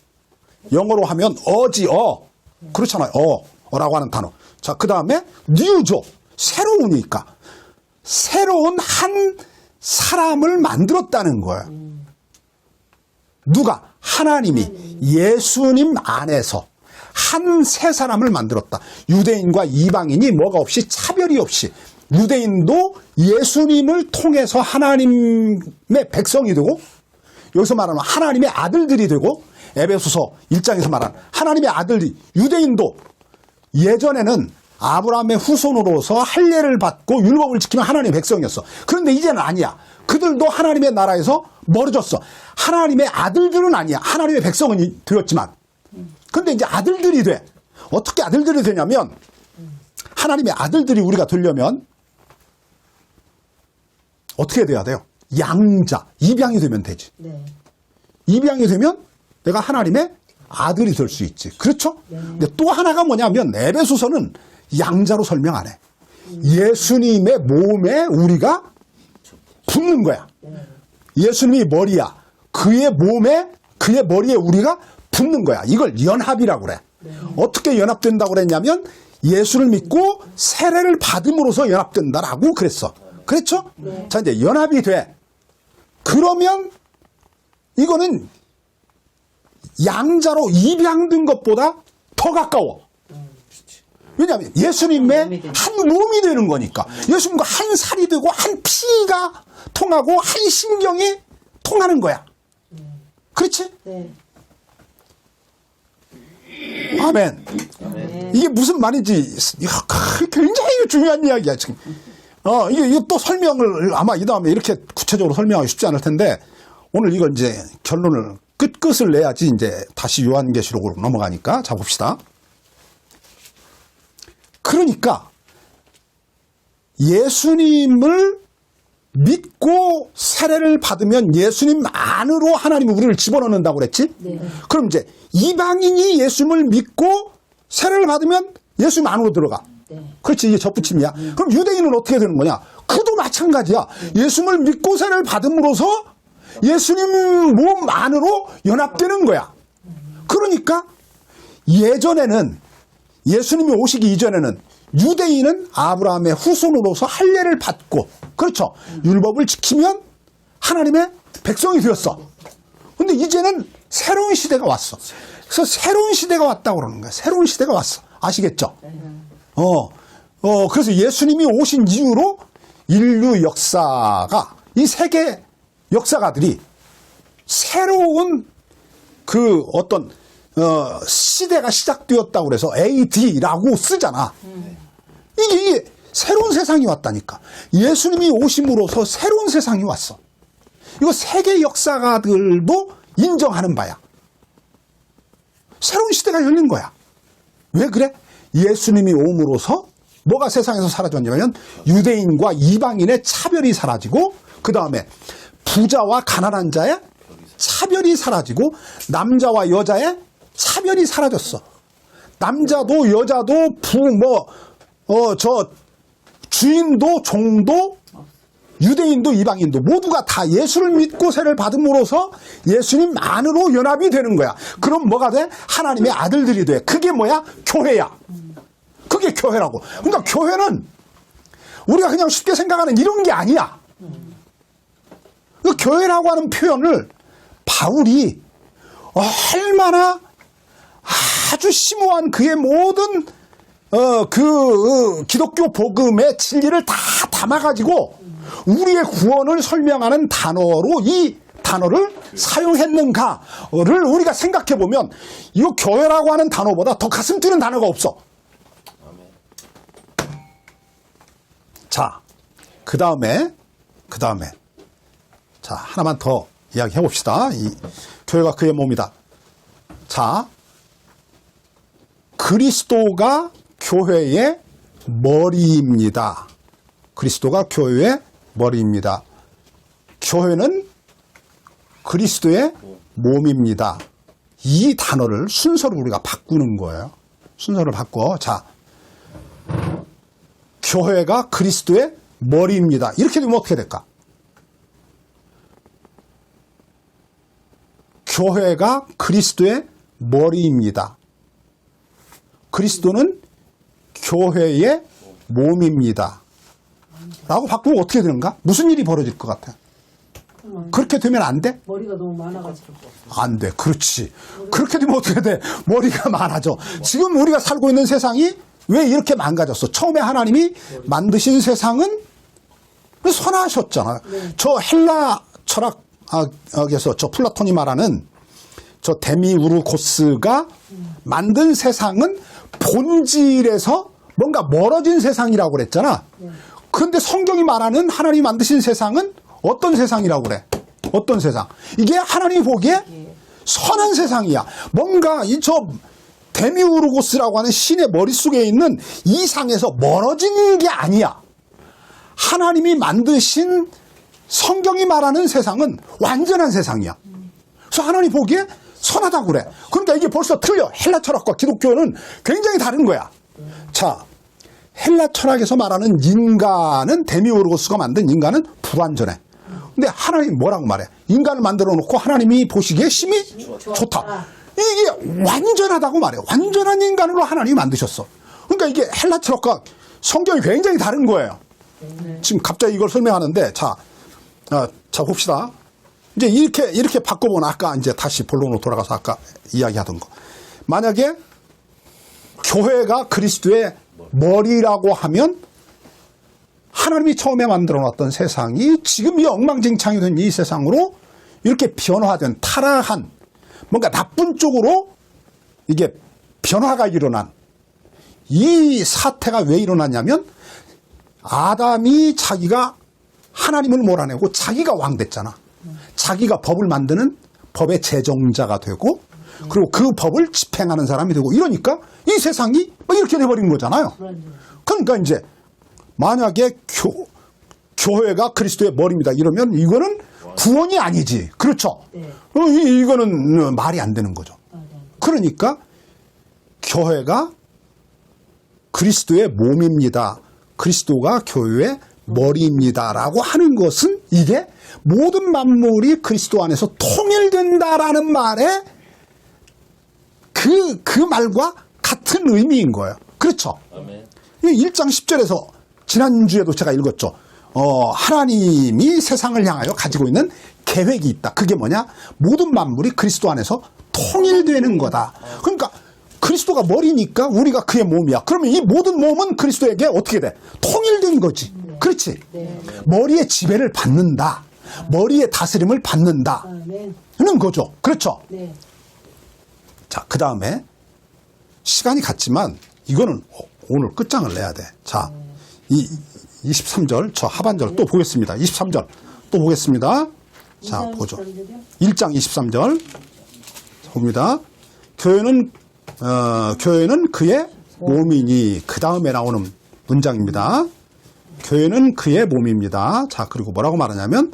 영어로 하면 그렇잖아요. 어라고 하는 단어. 자, 그 다음에 뉴죠. 새로우니까. 새로운 한 사람을 만들었다는 거예요. 누가? 하나님이 예수님 안에서 한 새 사람을 만들었다. 유대인과 이방인이 뭐가 없이 차별이 없이 유대인도 예수님을 통해서 하나님의 백성이 되고 여기서 말하는 하나님의 아들들이 되고 에베소서 1장에서 말하는 하나님의 아들이 유대인도 예전에는 아브라함의 후손으로서 할례를 받고 율법을 지키는 하나님의 백성이었어. 그런데 이제는 아니야. 그들도 하나님의 나라에서 멀어졌어. 하나님의 아들들은 아니야. 하나님의 백성은 되었지만. 근데 이제 아들들이 돼. 어떻게 아들들이 되냐면 하나님의 아들들이 우리가 되려면 어떻게 돼야 돼요? 양자, 입양이 되면 되지. 네. 입양이 되면 내가 하나님의 아들이 될 수 있지. 그렇죠? 근데 또 하나가 뭐냐면 에베소서는 양자로 설명 안 해. 예수님의 몸에 우리가 붙는 거야. 예수님이 머리야. 그의 몸에 그의 머리에 우리가 붙는 거야. 이걸 연합이라고 그래. 어떻게 연합된다고 그랬냐면 예수를 믿고 세례를 받음으로써 연합된다라고 그랬어. 그렇죠? 자, 이제 연합이 돼. 그러면 이거는 양자로 입양된 것보다 더 가까워. 왜냐하면 예수님의 한 몸이 되는 거니까. 예수님과 한 살이 되고 한 피가 통하고 한 신경이 통하는 거야. 그렇지? 네. 아멘. 이게 무슨 말인지 굉장히 중요한 이야기야 지금. 이거 또 설명을 아마 이 다음에 이렇게 구체적으로 설명하기 쉽지 않을 텐데 오늘 이걸 이제 결론을 끝을 내야지 이제 다시 요한계시록으로 넘어가니까 자 봅시다. 그러니까 예수님을 믿고 세례를 받으면 예수님 안으로 하나님이 우리를 집어넣는다고 그랬지? 네. 그럼 이제 이방인이 예수님을 믿고 세례를 받으면 예수님 안으로 들어가. 네. 그렇지, 이게 접붙임이야. 그럼 유대인은 어떻게 되는 거냐? 그도 마찬가지야. 예수님을 믿고 세례를 받음으로써 예수님 몸 안으로 연합되는 거야. 그러니까 예전에는 예수님이 오시기 이전에는 유대인은 아브라함의 후손으로서 할례를 받고 그렇죠. 율법을 지키면 하나님의 백성이 되었어. 근데 이제는 새로운 시대가 왔어. 그래서 새로운 시대가 왔다고 그러는 거야. 새로운 시대가 왔어. 아시겠죠? 그래서 예수님이 오신 이후로 인류 역사가 이 세계 역사가들이 새로운 그 어떤 시대가 시작되었다고 그래서 AD라고 쓰잖아. 이게 새로운 세상이 왔다니까. 예수님이 오심으로써 새로운 세상이 왔어. 이거 세계 역사가들도 인정하는 바야. 새로운 시대가 열린 거야. 왜 그래? 예수님이 옴으로써 뭐가 세상에서 사라졌냐면 유대인과 이방인의 차별이 사라지고 그 다음에 부자와 가난한 자의 차별이 사라지고 남자와 여자의 차별이 사라졌어. 남자도 여자도 주인도 종도 유대인도 이방인도 모두가 다 예수를 믿고 세례를 받음으로써 예수님 안으로 연합이 되는 거야. 그럼 뭐가 돼? 하나님의 아들들이 돼. 그게 뭐야? 교회야. 그게 교회라고. 그러니까 교회는 우리가 그냥 쉽게 생각하는 이런 게 아니야. 그 교회라고 하는 표현을 바울이 얼마나 아주 심오한 그의 모든 기독교 복음의 진리를 다 담아가지고 우리의 구원을 설명하는 단어로 이 단어를 사용했는가를 우리가 생각해 보면 이 교회라고 하는 단어보다 더 가슴 뛰는 단어가 없어. 자, 그 다음에 자, 하나만 더 이야기해 봅시다. 이 교회가 그의 몸이다. 자, 그리스도가 교회의 머리입니다. 그리스도가 교회의 머리입니다. 교회는 그리스도의 몸입니다. 이 단어를 순서로 우리가 바꾸는 거예요. 순서를 바꿔. 자, 교회가 그리스도의 머리입니다. 이렇게 되면 어떻게 될까? 교회가 그리스도의 머리입니다. 그리스도는 교회의 몸입니다. 라고 바꾸면 어떻게 되는가? 무슨 일이 벌어질 것 같아? 그렇게 되면 안 돼? 머리가 너무 많아가지고. 안 돼. 그렇지. 그렇게 되면 어떻게 돼? 머리가 많아져. 지금 우리가 살고 있는 세상이 왜 이렇게 망가졌어? 처음에 하나님이 만드신 세상은 선하셨잖아요. 저 헬라 철학에서 저 플라톤이 말하는 저 데미우르고스가 만든 세상은 본질에서 뭔가 멀어진 세상이라고 그랬잖아. 그런데 성경이 말하는 하나님이 만드신 세상은 어떤 세상이라고 그래? 어떤 세상? 이게 하나님이 보기에 선한 세상이야. 뭔가 저 데미우르고스라고 하는 신의 머릿속에 있는 이상에서 멀어진 게 아니야. 하나님이 만드신 성경이 말하는 세상은 완전한 세상이야. 그래서 하나님 보기에 선하다고 그래. 그러니까 이게 벌써 틀려. 헬라 철학과 기독교는 굉장히 다른 거야. 자, 헬라 철학에서 말하는 인간은 데미우르고스가 만든 인간은 불완전해. 근데 하나님 뭐라고 말해? 인간을 만들어 놓고 하나님이 보시기에 심히 좋다. 이게 완전하다고 말해. 완전한 인간으로 하나님이 만드셨어. 그러니까 이게 헬라 철학과 성경이 굉장히 다른 거예요. 지금 갑자기 이걸 설명하는데 자 봅시다. 이제 이렇게 바꿔보면 아까 이제 다시 본론으로 돌아가서 아까 이야기하던 거. 만약에 교회가 그리스도의 머리라고 하면 하나님이 처음에 만들어 놨던 세상이 지금 이 엉망진창이 된 이 세상으로 이렇게 변화된 타락한 뭔가 나쁜 쪽으로 이게 변화가 일어난 이 사태가 왜 일어났냐면 아담이 자기가 하나님을 몰아내고 자기가 왕 됐잖아. 자기가 법을 만드는 법의 제정자가 되고 그리고 그 법을 집행하는 사람이 되고 이러니까 이 세상이 이렇게 돼버린 거잖아요. 그러니까 이제 만약에 교회가 그리스도의 머리입니다. 이러면 이거는 구원이 아니지. 그렇죠? 이거는 말이 안 되는 거죠. 그러니까 교회가 그리스도의 몸입니다. 그리스도가 교회의 머리입니다라고 하는 것은 이게 모든 만물이 그리스도 안에서 통일된다라는 말에 그 말과 같은 의미인 거예요. 그렇죠? 1장 10절에서 지난주에도 제가 읽었죠. 하나님이 세상을 향하여 가지고 있는 계획이 있다. 그게 뭐냐? 모든 만물이 그리스도 안에서 통일되는 거다. 그러니까 그리스도가 머리니까 우리가 그의 몸이야. 그러면 이 모든 몸은 그리스도에게 어떻게 돼? 통일된 거지. 그렇지? 머리의 지배를 받는다. 머리의 다스림을 받는다. 는 거죠. 그렇죠? 자, 그 다음에 시간이 갔지만 이거는 오늘 끝장을 내야 돼. 자, 23절, 저 하반절 또 보겠습니다. 23절 또 보겠습니다. 자, 보죠. 1장 23절. 봅니다. 교회는 그의 몸이니, 그 다음에 나오는 문장입니다. 교회는 그의 몸입니다. 자, 그리고 뭐라고 말하냐면,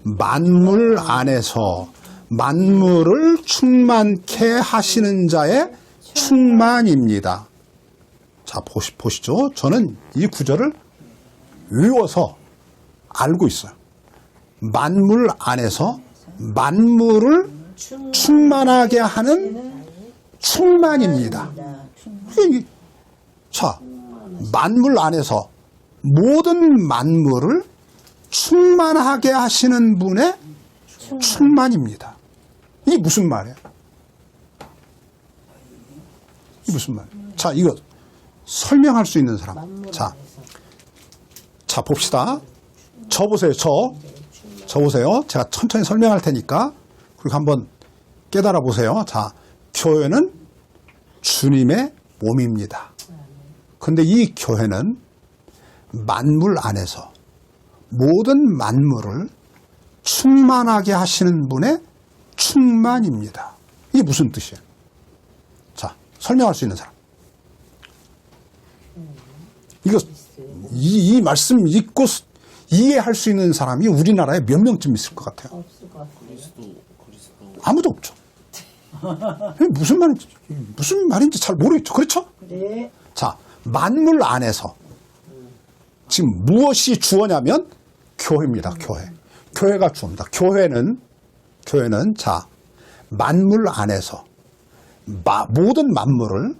만물 안에서 만물을 충만케 하시는 자의 충만입니다. 자, 보시죠. 저는 이 구절을 외워서 알고 있어요. 만물 안에서 만물을 충만하게 하는 충만입니다. 자, 만물 안에서 모든 만물을 충만하게 하시는 분의 충만입니다. 이게 무슨 말이에요? 이게 무슨 말이에요? 자, 이거 설명할 수 있는 사람. 자 봅시다. 저 보세요. 저 보세요. 제가 천천히 설명할 테니까 그리고 한번 깨달아 보세요. 자, 교회는 주님의 몸입니다. 근데 이 교회는 만물 안에서 모든 만물을 충만하게 하시는 분의 충만입니다. 이게 무슨 뜻이에요? 자, 설명할 수 있는 사람. 이거 이 말씀 읽고 이해할 수 있는 사람이 우리나라에 몇 명쯤 있을 것 같아요? 없을 것 같아요. 아무도 없죠. 무슨 말인지 잘 모르겠죠. 그렇죠? 그래. 자, 만물 안에서 지금 무엇이 주어냐면 교회입니다. 교회. 교회가 주어입니다. 교회는 자, 만물 안에서 모든 만물을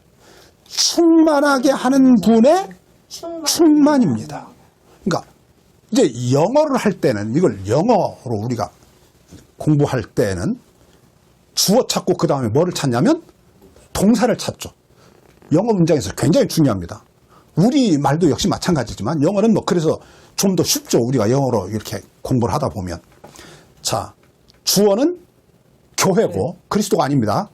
충만하게 하는 분의 충만입니다. 그러니까 이제 영어를 할 때는 이걸 영어로 우리가 공부할 때는 주어 찾고 그 다음에 뭐를 찾냐면 동사를 찾죠. 영어 문장에서 굉장히 중요합니다. 우리 말도 역시 마찬가지지만 영어는 뭐 그래서 좀 더 쉽죠. 우리가 영어로 이렇게 공부를 하다 보면. 자, 주어는 교회고 그리스도가 아닙니다.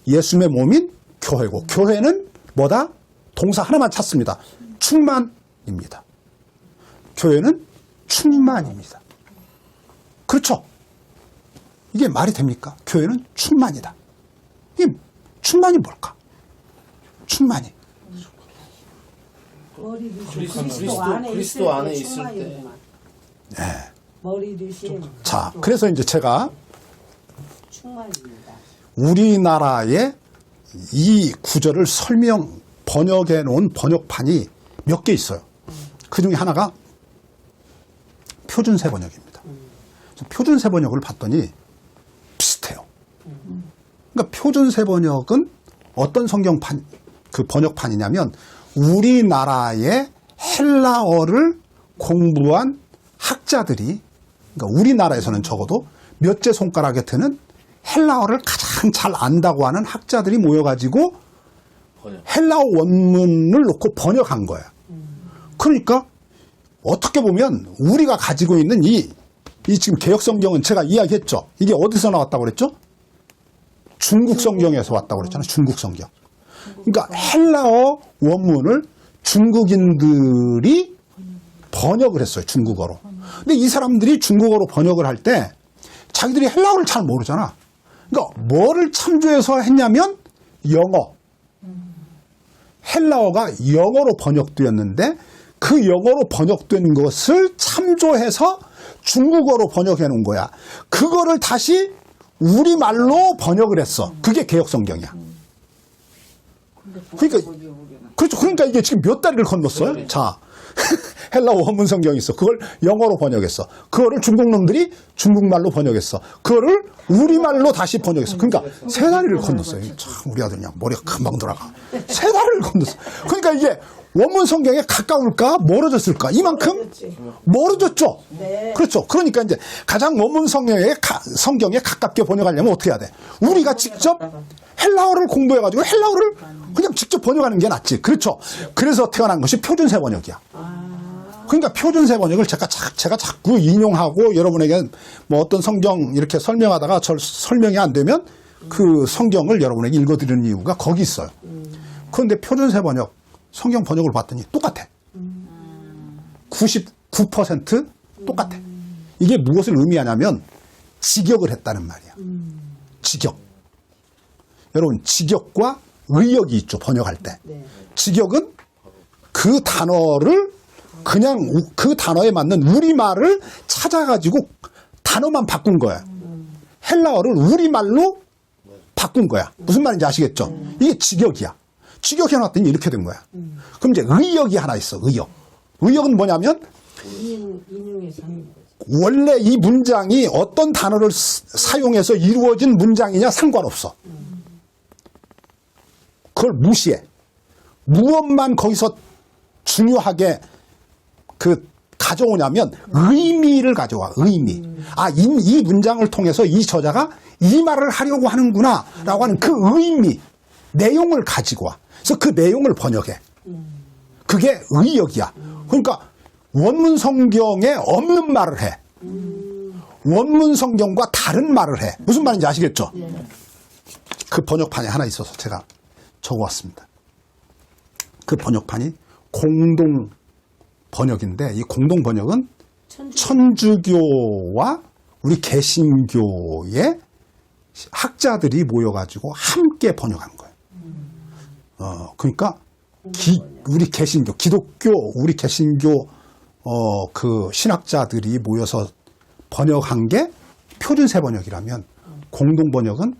예수님의 몸인 교회고 교회는 뭐다? 동사 하나만 찾습니다. 충만입니다. 교회는 충만입니다. 그렇죠? 이게 말이 됩니까? 교회는 충만이다. 이 충만이 뭘까? 충만이. 머리 드신 그리스도 안에 있을 때. 네. 머리 드신 자, 그래서 이제 제가 충만입니다. 우리나라의 이 구절을 번역해 놓은 번역판이 몇 개 있어요. 그 중에 하나가 표준세 번역입니다. 표준세 번역을 봤더니 비슷해요. 그러니까 표준세 번역은 어떤 성경판, 그 번역판이냐면 우리나라의 헬라어를 공부한 학자들이, 그러니까 우리나라에서는 적어도 몇째 손가락에 드는 헬라어를 가장 잘 안다고 하는 학자들이 모여가지고 헬라어 원문을 놓고 번역한 거예요. 그러니까 어떻게 보면 우리가 가지고 있는 이 지금 개혁성경은 제가 이야기했죠. 이게 어디서 나왔다고 그랬죠? 중국 성경에서 왔다고 그랬잖아요. 중국 성경. 그러니까 헬라어 원문을 중국인들이 번역을 했어요. 중국어로. 근데 이 사람들이 중국어로 번역을 할 때 자기들이 헬라어를 잘 모르잖아. 그러니까 뭐를 참조해서 했냐면 영어. 헬라어가 영어로 번역되었는데 그 영어로 번역된 것을 참조해서 중국어로 번역해 놓은 거야. 그거를 다시 우리말로 번역을 했어. 그게 개혁성경이야. 그러니까, 그렇죠. 그러니까 이게 지금 몇 다리를 건넜어요? 자, 헬라어 원문 성경이 있어. 그걸 영어로 번역했어. 그거를 중국 놈들이 중국말로 번역했어. 그거를 우리말로 다시 번역했어. 그러니까 세 다리를 건넜어요. 참, 우리 아들 그냥 머리가 금방 돌아가. 세 다리를 건넜어. 그러니까 이게 원문 성경에 가까울까? 멀어졌을까? 이만큼 멀어졌죠? 네. 그렇죠. 그러니까 이제 가장 원문 성경에 가깝게 번역하려면 어떻게 해야 돼? 우리가 직접 헬라어를 공부해가지고 헬라어를 그냥 직접 번역하는 게 낫지. 그렇죠. 그래서 태어난 것이 표준세 번역이야. 그러니까 표준세 번역을 제가 자꾸 인용하고 여러분에게 뭐 어떤 성경 이렇게 설명하다가 설명이 안 되면 그 성경을 여러분에게 읽어드리는 이유가 거기 있어요. 그런데 표준세 번역, 성경 번역을 봤더니 똑같아. 99% 똑같아. 이게 무엇을 의미하냐면 직역을 했다는 말이야. 직역. 여러분, 직역과 의역이 있죠. 번역할 때. 직역은 그 단어를 그냥 그 단어에 맞는 우리말을 찾아가지고 단어만 바꾼 거야. 헬라어를 우리말로 바꾼 거야. 무슨 말인지 아시겠죠? 이게 직역이야. 직역해놨더니 이렇게 된 거야. 그럼 이제 의역이 하나 있어. 의역. 의역은 뭐냐면 인용해서 하는 거죠. 원래 이 문장이 어떤 단어를 사용해서 이루어진 문장이냐 상관없어. 그걸 무시해. 무엇만 거기서 중요하게 가져오냐면 의미를 가져와. 의미. 아, 이 문장을 통해서 이 저자가 이 말을 하려고 하는구나 라고 하는 그 의미, 내용을 가지고 와. 그래서 그 내용을 번역해. 그게 의역이야. 그러니까 원문 성경에 없는 말을 해. 원문 성경과 다른 말을 해. 무슨 말인지 아시겠죠? 그 번역판이 하나 있어서 제가 적어왔습니다. 그 번역판이 공동 번역인데 이 공동 번역은 천주교와 우리 개신교의 학자들이 모여가지고 함께 번역한 거예요. 그러니까 우리 개신교, 기독교, 우리 개신교 그 신학자들이 모여서 번역한 게 표준세 번역이라면 공동 번역은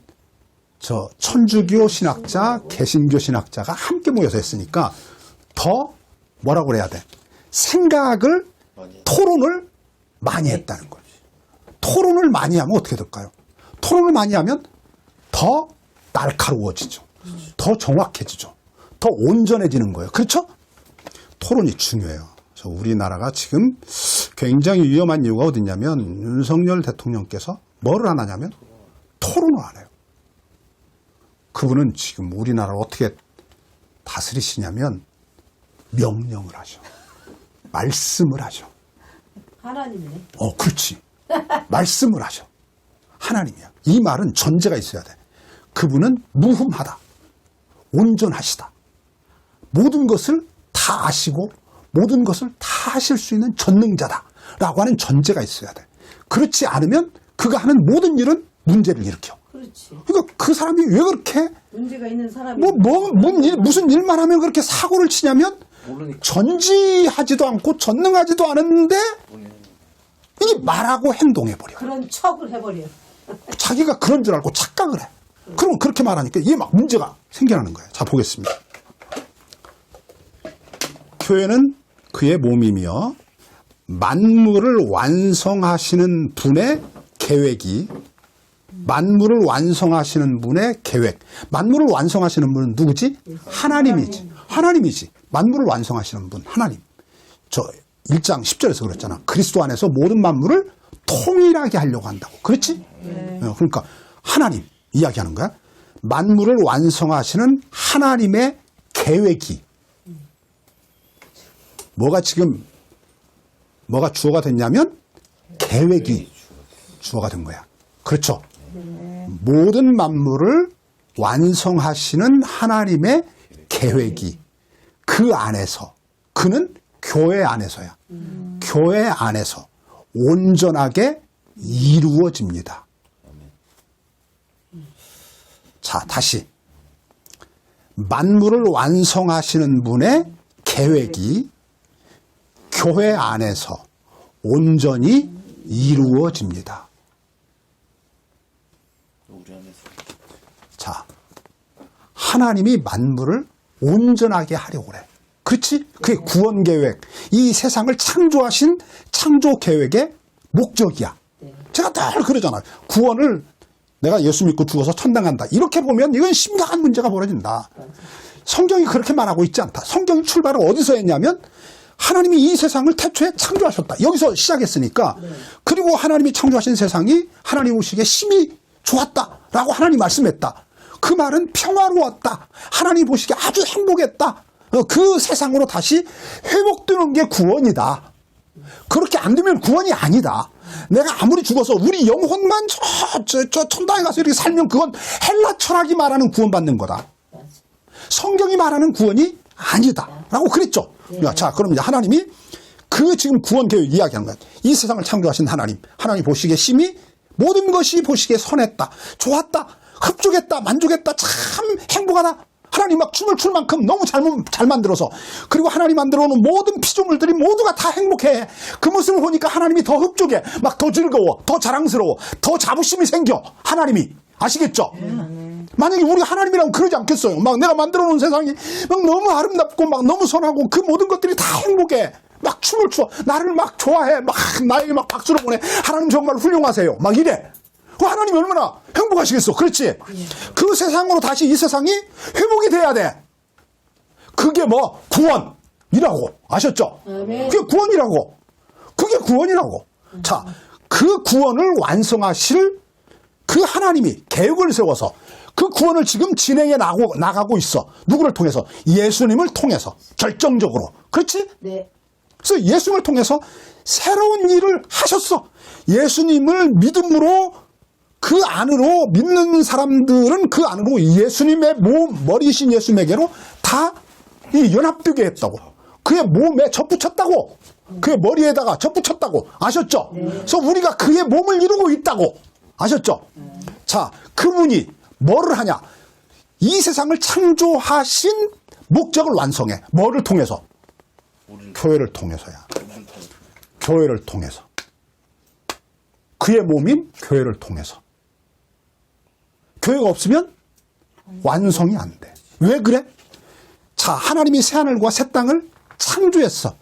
저 천주교 신학자, 개신교 신학자가 함께 모여서 했으니까 더 뭐라고 그래야 돼? 생각을 토론을 많이 했다는 거예요. 토론을 많이 하면 어떻게 될까요? 토론을 많이 하면 더 날카로워지죠. 더 정확해지죠. 더 온전해지는 거예요. 그렇죠? 토론이 중요해요. 그래서 우리나라가 지금 굉장히 위험한 이유가 어디냐면 윤석열 대통령께서 뭐를 안 하냐면 토론을 안 해요. 그분은 지금 우리나라를 어떻게 다스리시냐면 명령을 하죠. 말씀을 하죠. 하나님이네. 그렇지. 말씀을 하죠. 하나님이야. 이 말은 전제가 있어야 돼. 그분은 무흠하다. 온전하시다. 모든 것을 다 아시고 모든 것을 다 하실 수 있는 전능자다. 라고 하는 전제가 있어야 돼. 그렇지 않으면 그가 하는 모든 일은 문제를 일으켜. 그렇지. 그러니까 그 사람이 왜 그렇게 문제가 있는 사람이 무슨 일만 하면 그렇게 사고를 치냐면 모르니까. 전지하지도 않고 전능하지도 않은데 이게 말하고 행동해버려. 그런 척을 해버려. 자기가 그런 줄 알고 착각을 해. 그러면 그렇게 말하니까 이게 막 문제가 생겨나는 거예요. 자, 보겠습니다. 교회는 그의 몸이며 만물을 완성하시는 분의 계획이 만물을 완성하시는 분의 계획. 만물을 완성하시는 분은 누구지? 하나님이지. 하나님이지. 만물을 완성하시는 분, 하나님. 저 1장 10절에서 그랬잖아. 그리스도 안에서 모든 만물을 통일하게 하려고 한다고. 그렇지? 그러니까 하나님 이야기하는 거야. 만물을 완성하시는 하나님의 계획이 뭐가 주어가 됐냐면 계획이 주어가 된 거야. 그렇죠? 모든 만물을 완성하시는 하나님의 계획이 그 안에서 그는 교회 안에서야. 교회 안에서 온전하게 이루어집니다. 자, 다시 만물을 완성하시는 분의 계획이 교회 안에서 온전히 이루어집니다. 우리 안에서. 자, 하나님이 만물을 온전하게 하려고 그래. 그렇지? 그게 구원 계획. 이 세상을 창조하신 창조 계획의 목적이야. 제가 늘 그러잖아요. 구원을 내가 예수 믿고 죽어서 천당 간다. 이렇게 보면 이건 심각한 문제가 벌어진다. 성경이 그렇게 말하고 있지 않다. 성경이 출발을 어디서 했냐면 하나님이 이 세상을 태초에 창조하셨다. 여기서 시작했으니까. 그리고 하나님이 창조하신 세상이 하나님 보시기에 심히 좋았다라고 하나님 말씀했다. 그 말은 평화로웠다. 하나님 보시기에 아주 행복했다. 그 세상으로 다시 회복되는 게 구원이다. 그렇게 안 되면 구원이 아니다. 내가 아무리 죽어서 우리 영혼만 저 천당에 가서 이렇게 살면 그건 헬라 철학이 말하는 구원받는 거다. 성경이 말하는 구원이 아니다. 라고 그랬죠. 자, 그럼 이제 하나님이 그 지금 구원 계획 이야기하는 거야. 이 세상을 창조하신 하나님. 하나님 보시기에 심히 모든 것이 보시기에 선했다. 좋았다. 흡족했다. 만족했다. 참 행복하다. 하나님 막 춤을 출 만큼 너무 잘 만들어서 그리고 하나님 만들어 놓은 모든 피조물들이 모두가 다 행복해. 그 모습을 보니까 하나님이 더 흡족해. 막 더 즐거워. 더 자랑스러워. 더 자부심이 생겨. 하나님이. 아시겠죠? 만약에 우리가 하나님이라면 그러지 않겠어요. 막 내가 만들어 놓은 세상이 막 너무 아름답고 막 너무 선하고 그 모든 것들이 다 행복해. 막 춤을 춰. 나를 막 좋아해. 막 나에게 막 박수를 보내. 하나님 정말 훌륭하세요. 막 이래. 하나님이 얼마나 행복하시겠어. 그렇지? 그 세상으로 다시 이 세상이 회복이 돼야 돼. 그게 뭐 구원이라고. 아셨죠? 그게 구원이라고. 그게 구원이라고. 자, 그 구원을 완성하실 그 하나님이 계획을 세워서 그 구원을 지금 진행해 나가고 있어. 누구를 통해서? 예수님을 통해서. 결정적으로. 그렇지? 네. 그래서 예수님을 통해서 새로운 일을 하셨어. 예수님을 믿음으로 그 안으로 믿는 사람들은 그 안으로 예수님의 머리이신 예수님에게로 다 연합되게 했다고. 그의 몸에 접붙였다고. 그의 머리에다가 접붙였다고. 아셨죠? 그래서 우리가 그의 몸을 이루고 있다고. 아셨죠? 자, 그분이 뭐를 하냐? 이 세상을 창조하신 목적을 완성해. 뭐를 통해서? 교회를 통해서야. 교회를 통해서. 그의 몸인 교회를 통해서. 교회가 없으면 완성이 안 돼. 왜 그래? 자, 하나님이 새하늘과 새 땅을 창조했어.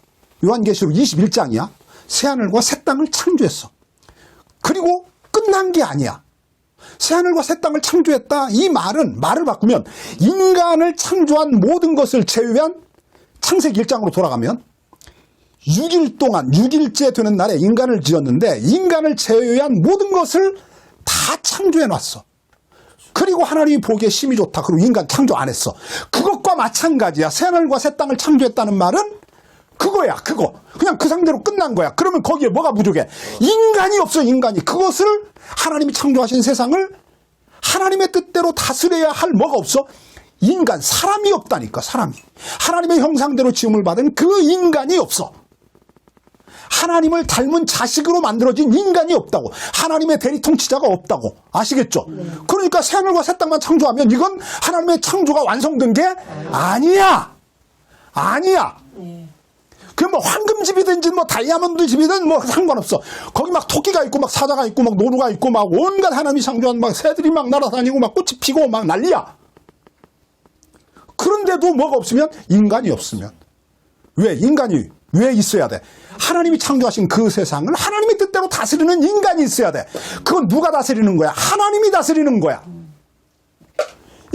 요한계시록 21장이야. 새하늘과 새 땅을 창조했어. 그리고 끝난 게 아니야. 새하늘과 새 땅을 창조했다. 이 말을 바꾸면 인간을 창조한 모든 것을 제외한 창세기 1장으로 돌아가면 6일 동안 6일째 되는 날에 인간을 지었는데 인간을 제외한 모든 것을 다 창조해 놨어. 그리고 하나님이 보기에 심히 좋다. 그리고 인간 창조 안 했어. 그것과 마찬가지야. 새하늘과 새 땅을 창조했다는 말은 그거야. 그거. 그냥 그 상태로 끝난 거야. 그러면 거기에 뭐가 부족해? 인간이 없어. 인간이. 그것을 하나님이 창조하신 세상을 하나님의 뜻대로 다스려야 할 뭐가 없어? 인간, 사람이 없다니까. 사람이. 하나님의 형상대로 지음을 받은 그 인간이 없어. 하나님을 닮은 자식으로 만들어진 인간이 없다고. 하나님의 대리 통치자가 없다고. 아시겠죠? 그러니까 새하늘과 새 땅만 창조하면 이건 하나님의 창조가 완성된 게 아니야. 아니야. 그 뭐 황금집이든지 뭐 다이아몬드 집이든 뭐 상관없어. 거기 막 토끼가 있고 막 사자가 있고 막 노루가 있고 막 온갖 하나님이 창조한 막 새들이 막 날아다니고 막 꽃이 피고 막 난리야. 그런데도 뭐가 없으면 인간이 없으면. 왜? 인간이 왜 있어야 돼? 하나님이 창조하신 그 세상을 하나님의 뜻대로 다스리는 인간이 있어야 돼. 그건 누가 다스리는 거야? 하나님이 다스리는 거야.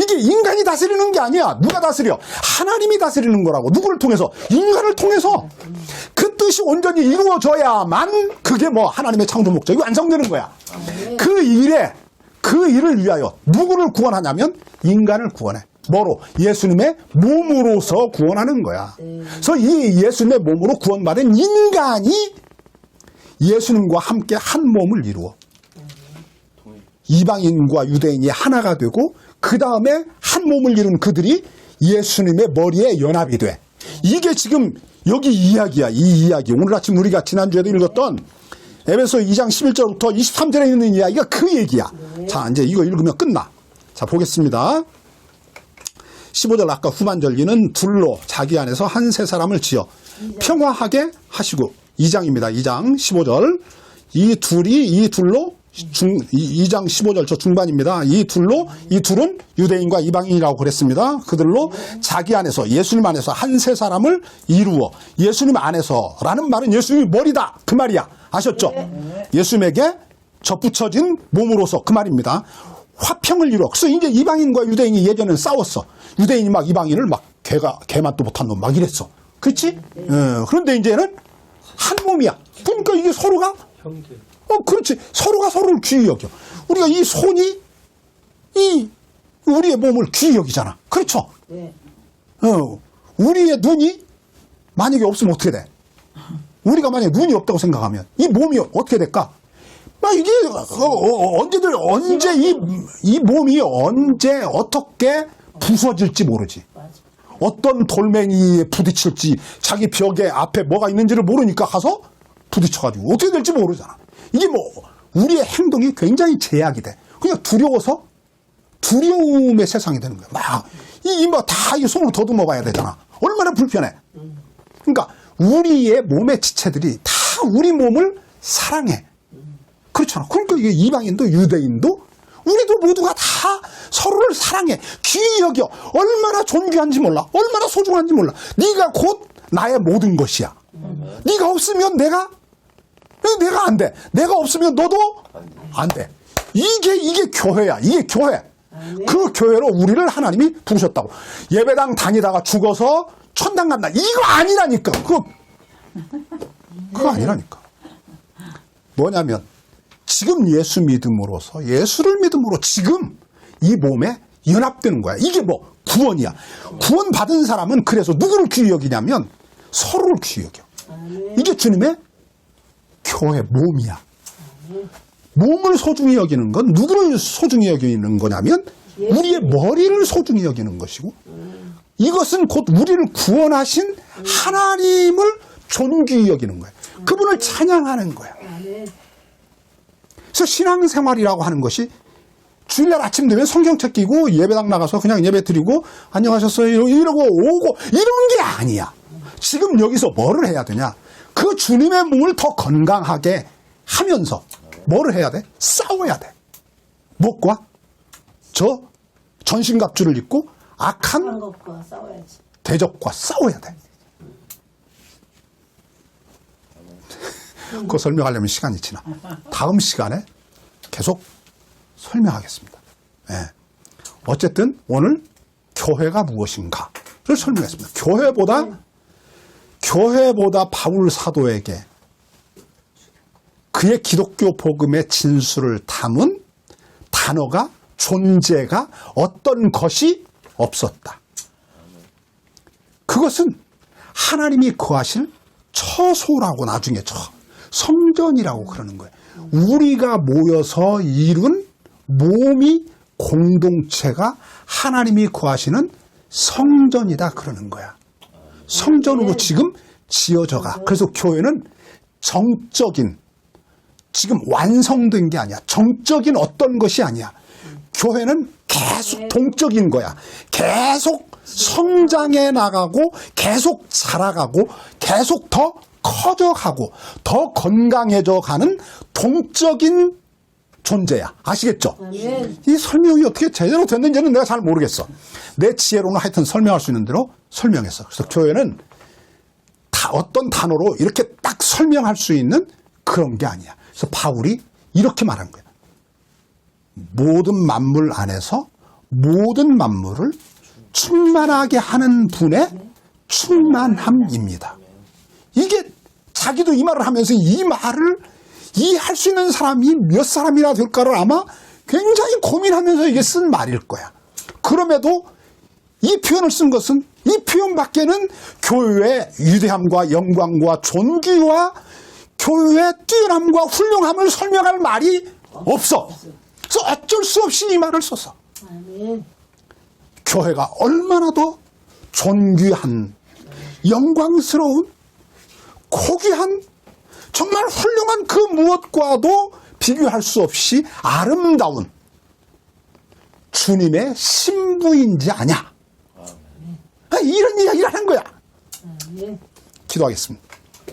이게 인간이 다스리는 게 아니야. 누가 다스려? 하나님이 다스리는 거라고. 누구를 통해서? 인간을 통해서. 그 뜻이 온전히 이루어져야만 그게 뭐 하나님의 창조 목적이 완성되는 거야. 그 일을 위하여 누구를 구원하냐면 인간을 구원해. 뭐로? 예수님의 몸으로서 구원하는 거야. 그래서 이 예수님의 몸으로 구원받은 인간이 예수님과 함께 한 몸을 이루어. 이방인과 유대인이 하나가 되고 그 다음에 한 몸을 이룬 그들이 예수님의 머리에 연합이 돼. 이게 지금 여기 이야기야. 이 이야기. 오늘 아침 우리가 지난주에도 읽었던 에베소 2장 11절부터 23절에 있는 이야기가 그 얘기야. 자, 이제 이거 읽으면 끝나. 자, 보겠습니다. 15절 아까 후반절기는 둘로 자기 안에서 한 세 사람을 지어 평화하게 하시고 2장입니다. 2장 15절 이 둘로 2장 15절 저 중반입니다. 이 둘은 유대인과 이방인이라고 그랬습니다. 그들로 자기 안에서 예수님 안에서 한 세 사람을 이루어. 예수님 안에서라는 말은 예수님이 머리다 그 말이야. 아셨죠? 예수님에게 접붙여진 몸으로서 그 말입니다. 화평을 이루어. 그래서 이제 이방인과 유대인이 예전에는 싸웠어. 유대인이 막 이방인을 막 개만도 못한 놈 막 이랬어. 그렇지? 그런데 이제는 한 몸이야. 그러니까 이게 서로가 그렇지. 서로가 서로를 귀히 여겨. 우리가 이 손이 우리의 몸을 귀히 여기잖아. 그렇죠? 네. 우리의 눈이 만약에 없으면 어떻게 돼? 우리가 만약에 눈이 없다고 생각하면 이 몸이 어떻게 될까? 이게 언제 이 몸이 언제 어떻게 부서질지 모르지. 어떤 돌멩이에 부딪힐지 자기 벽에 앞에 뭐가 있는지를 모르니까 가서 부딪혀가지고 어떻게 될지 모르잖아. 이게 뭐 우리의 행동이 굉장히 제약이 돼. 그냥 두려워서 두려움의 세상이 되는 거야. 다 이 손으로 더듬어 봐야 되잖아. 얼마나 불편해. 그러니까 우리의 몸의 지체들이 다 우리 몸을 사랑해. 그렇잖아. 그러니까 이게 이방인도 유대인도 우리도 모두가 다 서로를 사랑해. 귀히 여겨. 얼마나 존귀한지 몰라. 얼마나 소중한지 몰라. 네가 곧 나의 모든 것이야. 네가 없으면 내가 안 돼. 내가 없으면 너도 안 돼. 이게 교회야. 이게 교회. 그 교회로 우리를 하나님이 부르셨다고. 예배당 다니다가 죽어서 천당 간다. 이거 아니라니까. 그거 아니라니까. 뭐냐면 지금 예수를 믿음으로 지금 이 몸에 연합되는 거야. 이게 뭐 구원이야. 구원 받은 사람은 그래서 누구를 귀히 여기냐면 서로를 귀히 여겨. 이게 주님의 교회 몸이야. 몸을 소중히 여기는 건 누구를 소중히 여기는 거냐면 우리의 머리를 소중히 여기는 것이고 이것은 곧 우리를 구원하신 하나님을 존귀히 여기는 거야. 그분을 찬양하는 거야. 그래서 신앙생활이라고 하는 것이 주일날 아침 되면 성경책 끼고 예배당 나가서 그냥 예배 드리고 안녕하셨어요 이러고 오고 이런 게 아니야. 지금 여기서 뭐를 해야 되냐. 그 주님의 몸을 더 건강하게 하면서 뭐를 해야 돼? 싸워야 돼. 무엇과? 저 전신갑주를 입고 악한 한 것과 싸워야지. 대적과 싸워야 돼. 그거 설명하려면 시간이 지나. 다음 시간에 계속 설명하겠습니다. 예. 어쨌든 오늘 교회가 무엇인가를 설명했습니다. 교회보다 바울 사도에게 그의 기독교 복음의 진수를 담은 단어가 존재가 어떤 것이 없었다. 그것은 하나님이 거하실 처소라고 나중에 성전이라고 그러는 거예요. 우리가 모여서 이룬 몸이 공동체가 하나님이 거하시는 성전이다 그러는 거야. 성전으로 지금 지어져가. 그래서 교회는 정적인 지금 완성된 게 아니야. 정적인 어떤 것이 아니야. 교회는 계속 동적인 거야. 계속 성장해 나가고 계속 자라가고 계속 더 커져가고 더 건강해져 가는 동적인 존재야. 아시겠죠? 이 설명이 어떻게 제대로 됐는지는 내가 잘 모르겠어. 내 지혜로는 하여튼 설명할 수 있는 대로 설명했어. 그래서 교회는 다 어떤 단어로 이렇게 딱 설명할 수 있는 그런 게 아니야. 그래서 바울이 이렇게 말한 거야. 모든 만물 안에서 모든 만물을 충만하게 하는 분의 충만함입니다. 이게 자기도 이 말을 하면서 이 말을 이해할 수 있는 사람이 몇 사람이나 될까를 아마 굉장히 고민하면서 이게 쓴 말일 거야. 그럼에도 이 표현을 쓴 것은 이 표현밖에는 교회의 위대함과 영광과 존귀와 교회의 뛰어남과 훌륭함을 설명할 말이 없어. 그래서 어쩔 수 없이 이 말을 썼어. 교회가 얼마나 더 존귀한 영광스러운 고귀한 정말 훌륭한 그 무엇과도 비교할 수 없이 아름다운 주님의 신부인지 아냐. 이런 이야기를 하는 거야. 기도하겠습니다.